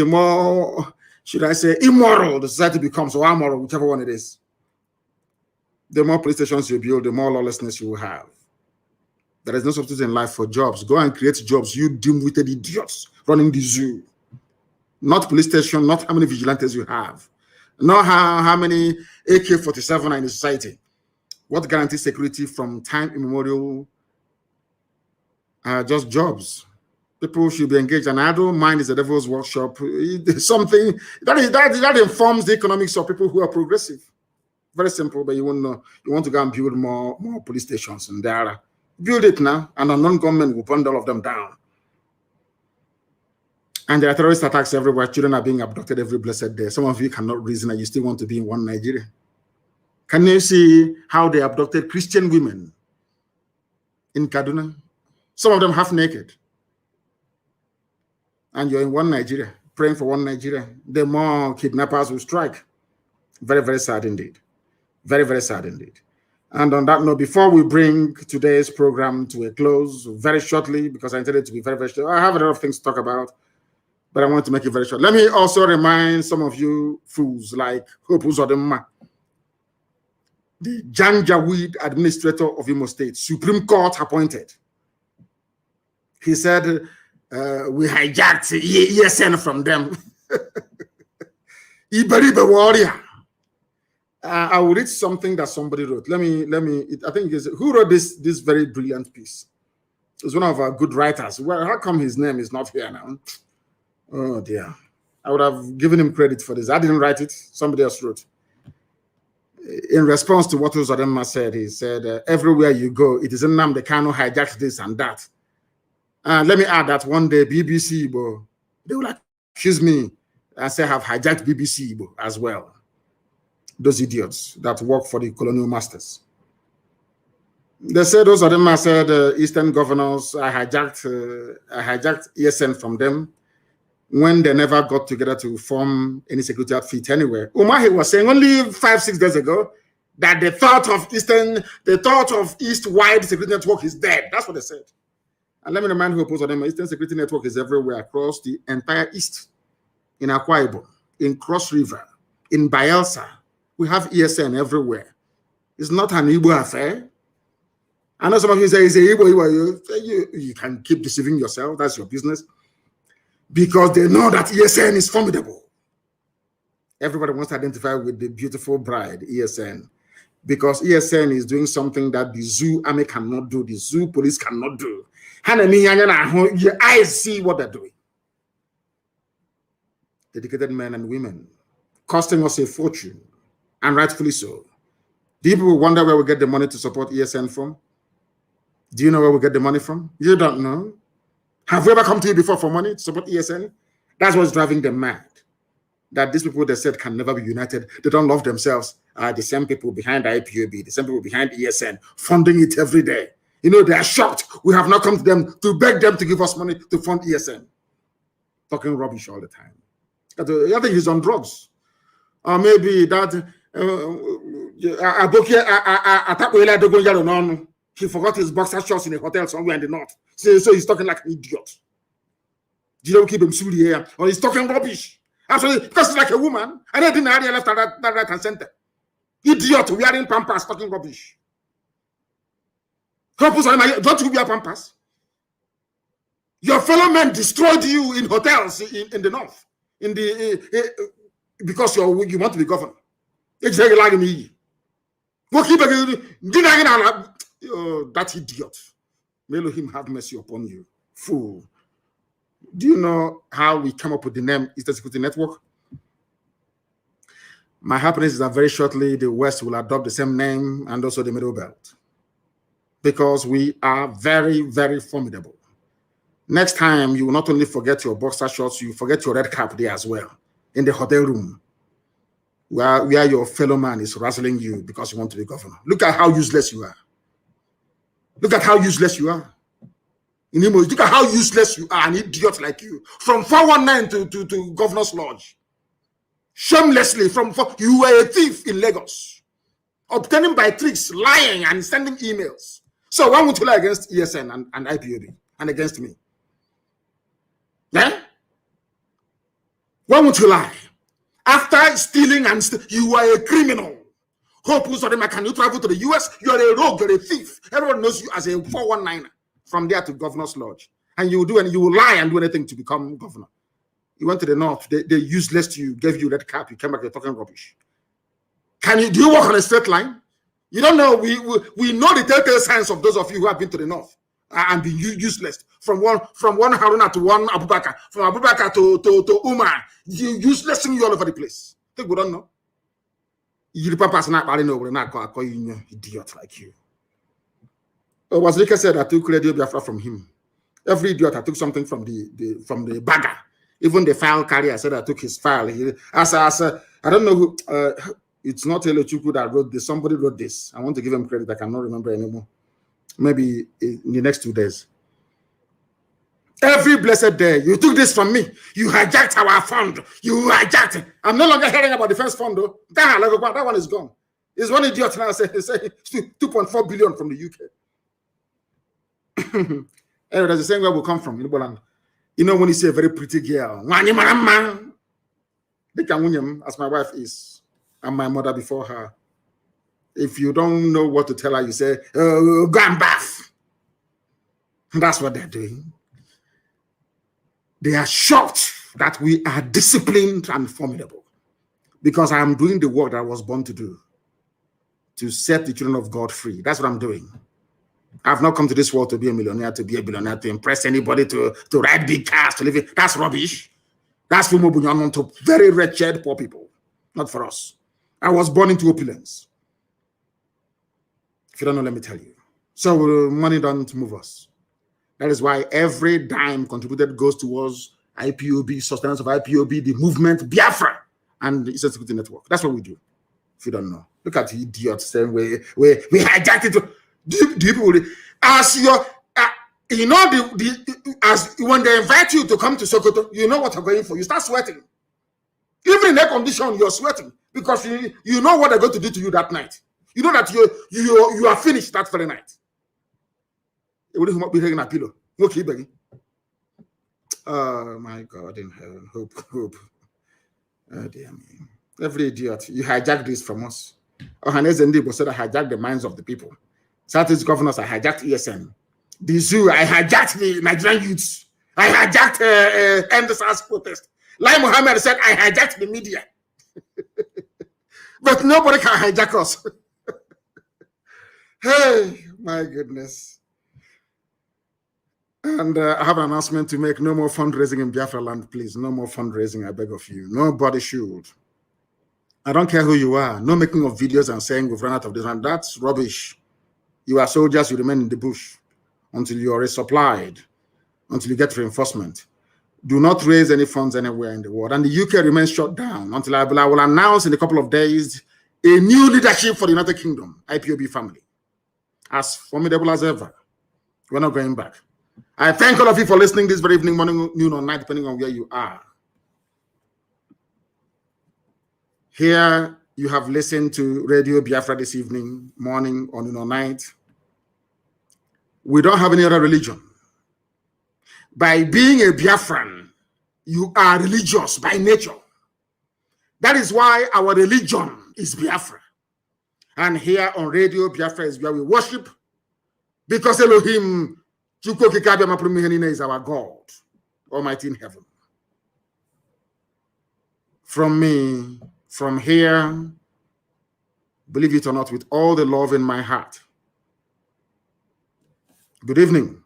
more, should I say, immoral the society becomes, or amoral, whichever one it is. The more police stations you build, the more lawlessness you will have. There is no substitute in life for jobs. Go and create jobs, you dim-witted idiots running the zoo. Not police station, not how many vigilantes you have. Not how many AK-47 are in the society. What guarantees security from time immemorial? Just jobs. People should be engaged. And I don't mind is a devil's workshop. Something that informs the economics of people who are progressive. Very simple, but you won't know. You want to go and build more police stations in there. Build it now, and a non-government will burn all of them down. And there are terrorist attacks everywhere. Children are being abducted every blessed day. Some of you cannot reason and you still want to be in one Nigeria. Can you see how they abducted Christian women in Kaduna? Some of them half naked. And you're in one Nigeria, praying for one Nigeria. The more kidnappers will strike. Very, very sad indeed. Very, very sad indeed. And on that note, before we bring today's program to a close very shortly, because I intended it to be very, very short, I have a lot of things to talk about, but I want to make it very short. Let me also remind some of you fools like Hope Uzodinma, the Janjaweed administrator of Imo State, Supreme Court appointed. He said, we hijacked ESN from them. Iberibe warrior. I will read something that somebody wrote. I think it's, who wrote this very brilliant piece? It's one of our good writers. Well, how come his name is not here now? Oh dear. I would have given him credit for this. I didn't write it. Somebody else wrote. In response to what Uzodinma said, he said, everywhere you go, it is Nnamdi Kanu hijacked this and that. Let me add that one day BBC Igbo, they will accuse me and say I have hijacked BBC Igbo as well. Those idiots that work for the colonial masters. They said those of them I said Eastern governors, I hijacked ESN from them when they never got together to form any security outfit anywhere. Umahi was saying only 5-6 days ago that the thought of East-wide security network is dead. That's what they said. And let me remind you, of them, Eastern Security Network is everywhere across the entire East. In Akwa Ibom, in Cross River, in Bayelsa, we have ESN everywhere. It's not an Igbo affair. I know some of you say it's a Igbo. You can keep deceiving yourself. That's your business. Because they know that ESN is formidable. Everybody wants to identify with the beautiful bride, ESN. Because ESN is doing something that the zoo army cannot do, the zoo police cannot do. Your eyes see what they're doing. Dedicated men and women, costing us a fortune, and rightfully so. Do people wonder where we get the money to support ESN from? Do you know where we get the money from? You don't know. Have we ever come to you before for money to support ESN? That's what's driving them mad. That these people they said can never be united, they don't love themselves, are the same people behind IPOB, the same people behind ESN, funding it every day. You know, they are shocked. We have not come to them to beg them to give us money to fund ESN. Talking rubbish all the time. I think he's on drugs. Or maybe that he forgot his boxer shorts in a hotel somewhere in the north. So he's talking like an idiot. You don't keep him silly here. Or he's talking rubbish. Absolutely, because he's like a woman. And I didn't area left that right and center. Idiot wearing pampers, talking rubbish. Don't you wear pampers? Your fellow men destroyed you in hotels in the north. Because you want to be governor. It's very like me. That idiot. May Elohim have mercy upon you. Fool. Do you know how we come up with the name Eastern Security Network? My happiness is that very shortly the West will adopt the same name and also the Middle Belt. Because we are very, very formidable. Next time, you will not only forget your boxer shorts, you forget your red cap there as well, in the hotel room, where your fellow man is razzling you because you want to be governor. Look at how useless you are. Look at how useless you are. In Imo, look at how useless you are, an idiot like you. From 419 to Governor's Lodge. Shamelessly, you were a thief in Lagos. Obtaining by tricks, lying, and sending emails. So why would you lie against ESN and IPOB and against me? Yeah? Why would you lie? After stealing you are a criminal. Hope can you travel to the US? You are a rogue, you're a thief. Everyone knows you as a 419er. From there to Governor's Lodge. And you will lie and do anything to become governor. You went to the north, they useless to you, gave you red cap, you came back, you're talking rubbish. Do you walk on a straight line? You don't know, we know the telltale signs of those of you who have been to the north and been useless. From one Haruna to one Abubakar, from Abubakar to Umar, useless you all over the place. I think we don't know. You papa's not idiot like you. Was Rika said I took Radio Biafra from him. Every idiot I took something from the bagger. Even the file carrier said I took his file. I don't know who It's not Elochukwu that wrote this. Somebody wrote this. I want to give him credit. I cannot remember anymore. Maybe in the next 2 days. Every blessed day, you took this from me. You hijacked our fund. You hijacked it. I'm no longer hearing about the first fund, though. That one is gone. It's one idiot now saying 2.4 billion from the UK. Anyway, that's the same where we come from. You know, when you see a very pretty girl, as my wife is, and my mother before her, if you don't know what to tell her, you say, oh, go and bath. That's what they're doing. They are shocked that we are disciplined and formidable because I am doing the work that I was born to do, to set the children of God free. That's what I'm doing. I've not come to this world to be a millionaire, to be a billionaire, to impress anybody, to ride big cars, to live it. That's rubbish. That's for to very wretched poor people, not for us. I was born into opulence. If you don't know, let me tell you. So money doesn't move us. That is why every dime contributed goes towards IPOB, sustenance of IPOB, the movement, Biafra, and the Security Network. That's what we do. If you don't know, look at the idiots saying we hijacked it. Do people as your you know as when they invite you to come to Sokoto, you know what you're going for. You start sweating. Even in air condition, you're sweating because you know what they're going to do to you that night. You know that you are finished that very night. Oh my God in heaven, hope. Oh dear me. Every idiot, you hijacked this from us. Ohaneze Ndigbo said I hijacked the minds of the people. Southeast governors, I hijacked ESN. The zoo, I hijacked the Nigerian youths. I hijacked End SARS protest. Lai Mohammed said I hijacked the media. But nobody can hijack us. Hey, my goodness. And I have an announcement to make. No more fundraising in Biafra land, please. No more fundraising, I beg of you. Nobody should. I don't care who you are. No making of videos and saying we've run out of this. And that's rubbish. You are soldiers, you remain in the bush until you are resupplied, until you get reinforcement. Do not raise any funds anywhere in the world. And the UK remains shut down until I will announce in a couple of days a new leadership for the United Kingdom, IPOB family. As formidable as ever. We're not going back. I thank all of you for listening this very evening, morning, noon, or night, depending on where you are. Here, you have listened to Radio Biafra this evening, morning, or noon, or night. We don't have any other religion. By being a Biafran, you are religious by nature. That is why our religion is Biafra. And here on Radio Biafra is where we worship, because Elohim is our God, Almighty in heaven. From me, from here, believe it or not, with all the love in my heart. Good evening.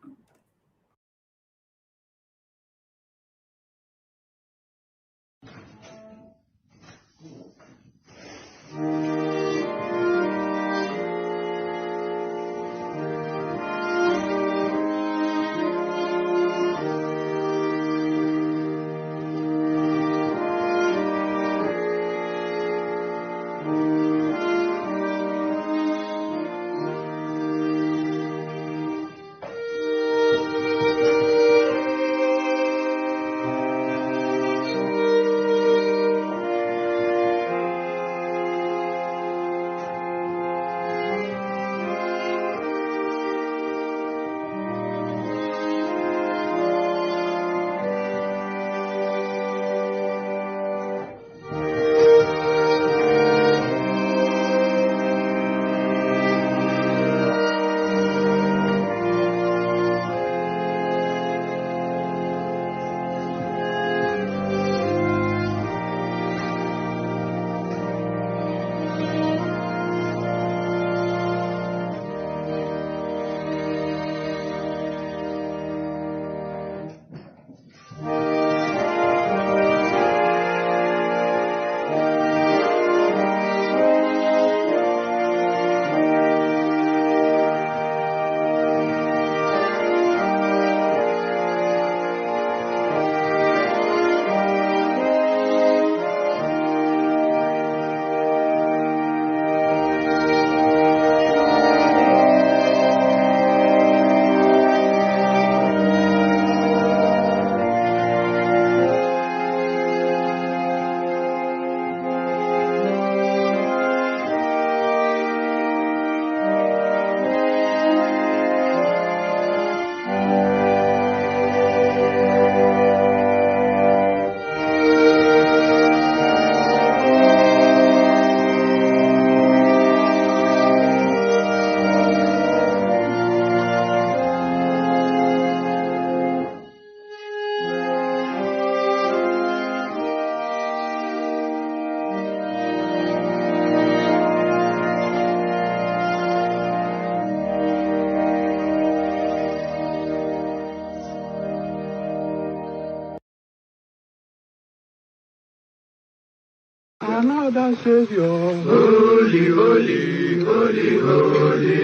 another Savior.
Holy, holy, holy, holy,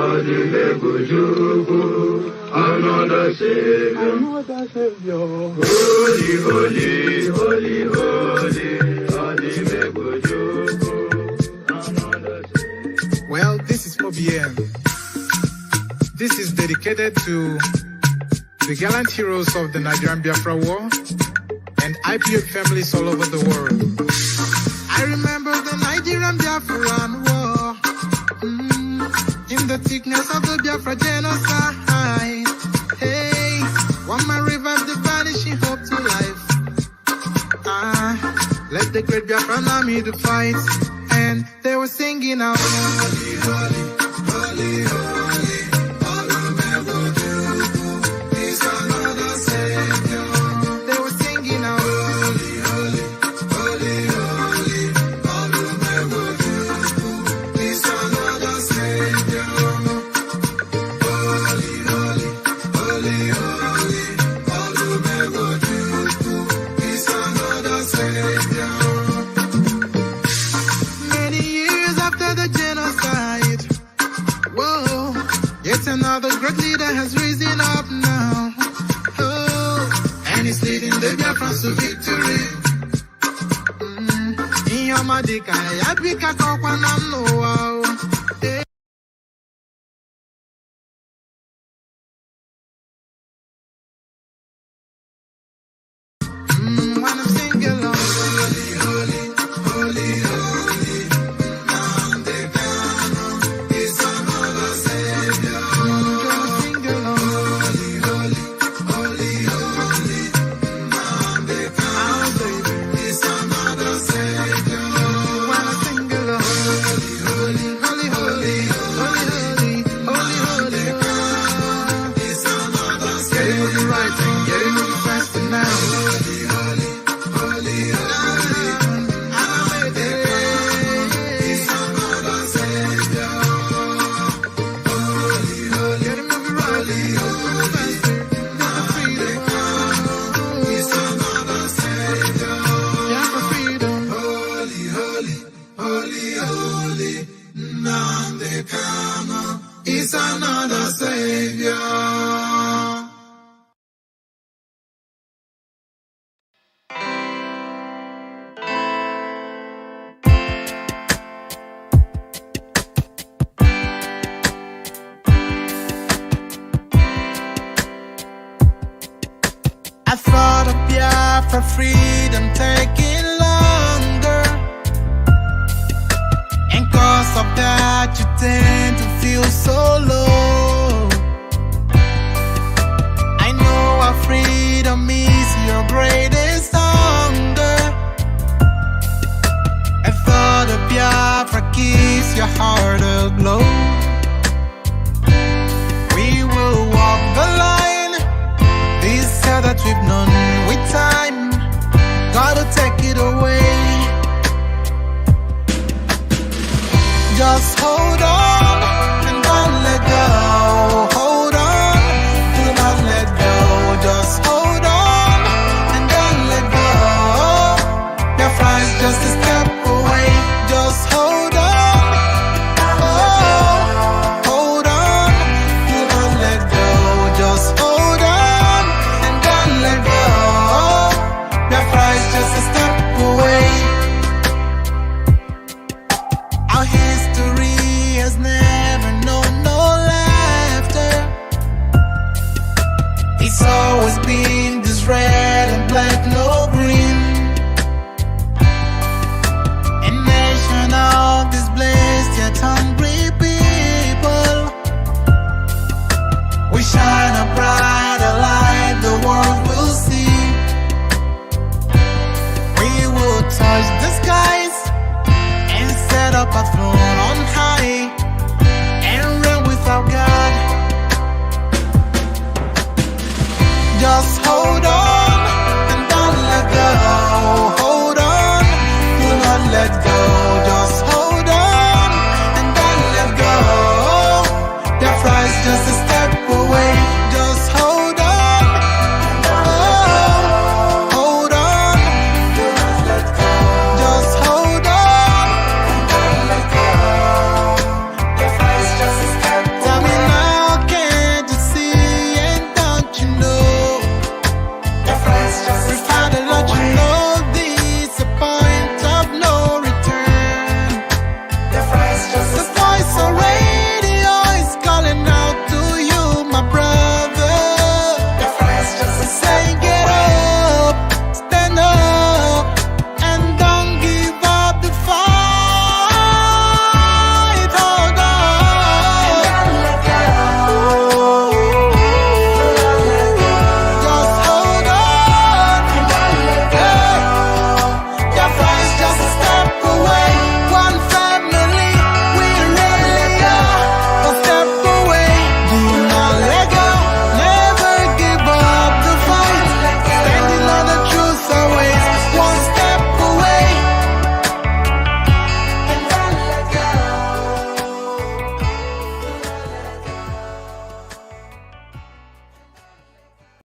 Adimebujuku, another Savior.
Another Savior.
Holy, holy, holy, holy, Adimebujuku, another Savior.
Well, this is OBM. This is dedicated to the gallant heroes of the Nigerian Biafra War and IPO families all over the world. I remember the Nigerian Biafran War, in the thickness of the Biafra genocide. Hey, one man revived the vanishing hope to life. Let the great Biafran army to fight, and they were singing out, holy, holy, holy, holy. Another great leader has risen up now. Oh, and he's leading the Biafrans to victory. In your madika, yabika kokwanam no wow. When I'm singing along, holy, holy, holy, holy, Nnamdi Kanu is another Savior. Nnamdi Kanu is another Savior.
I thought of Biafra freedom taking longer, and cause of that you tend to feel so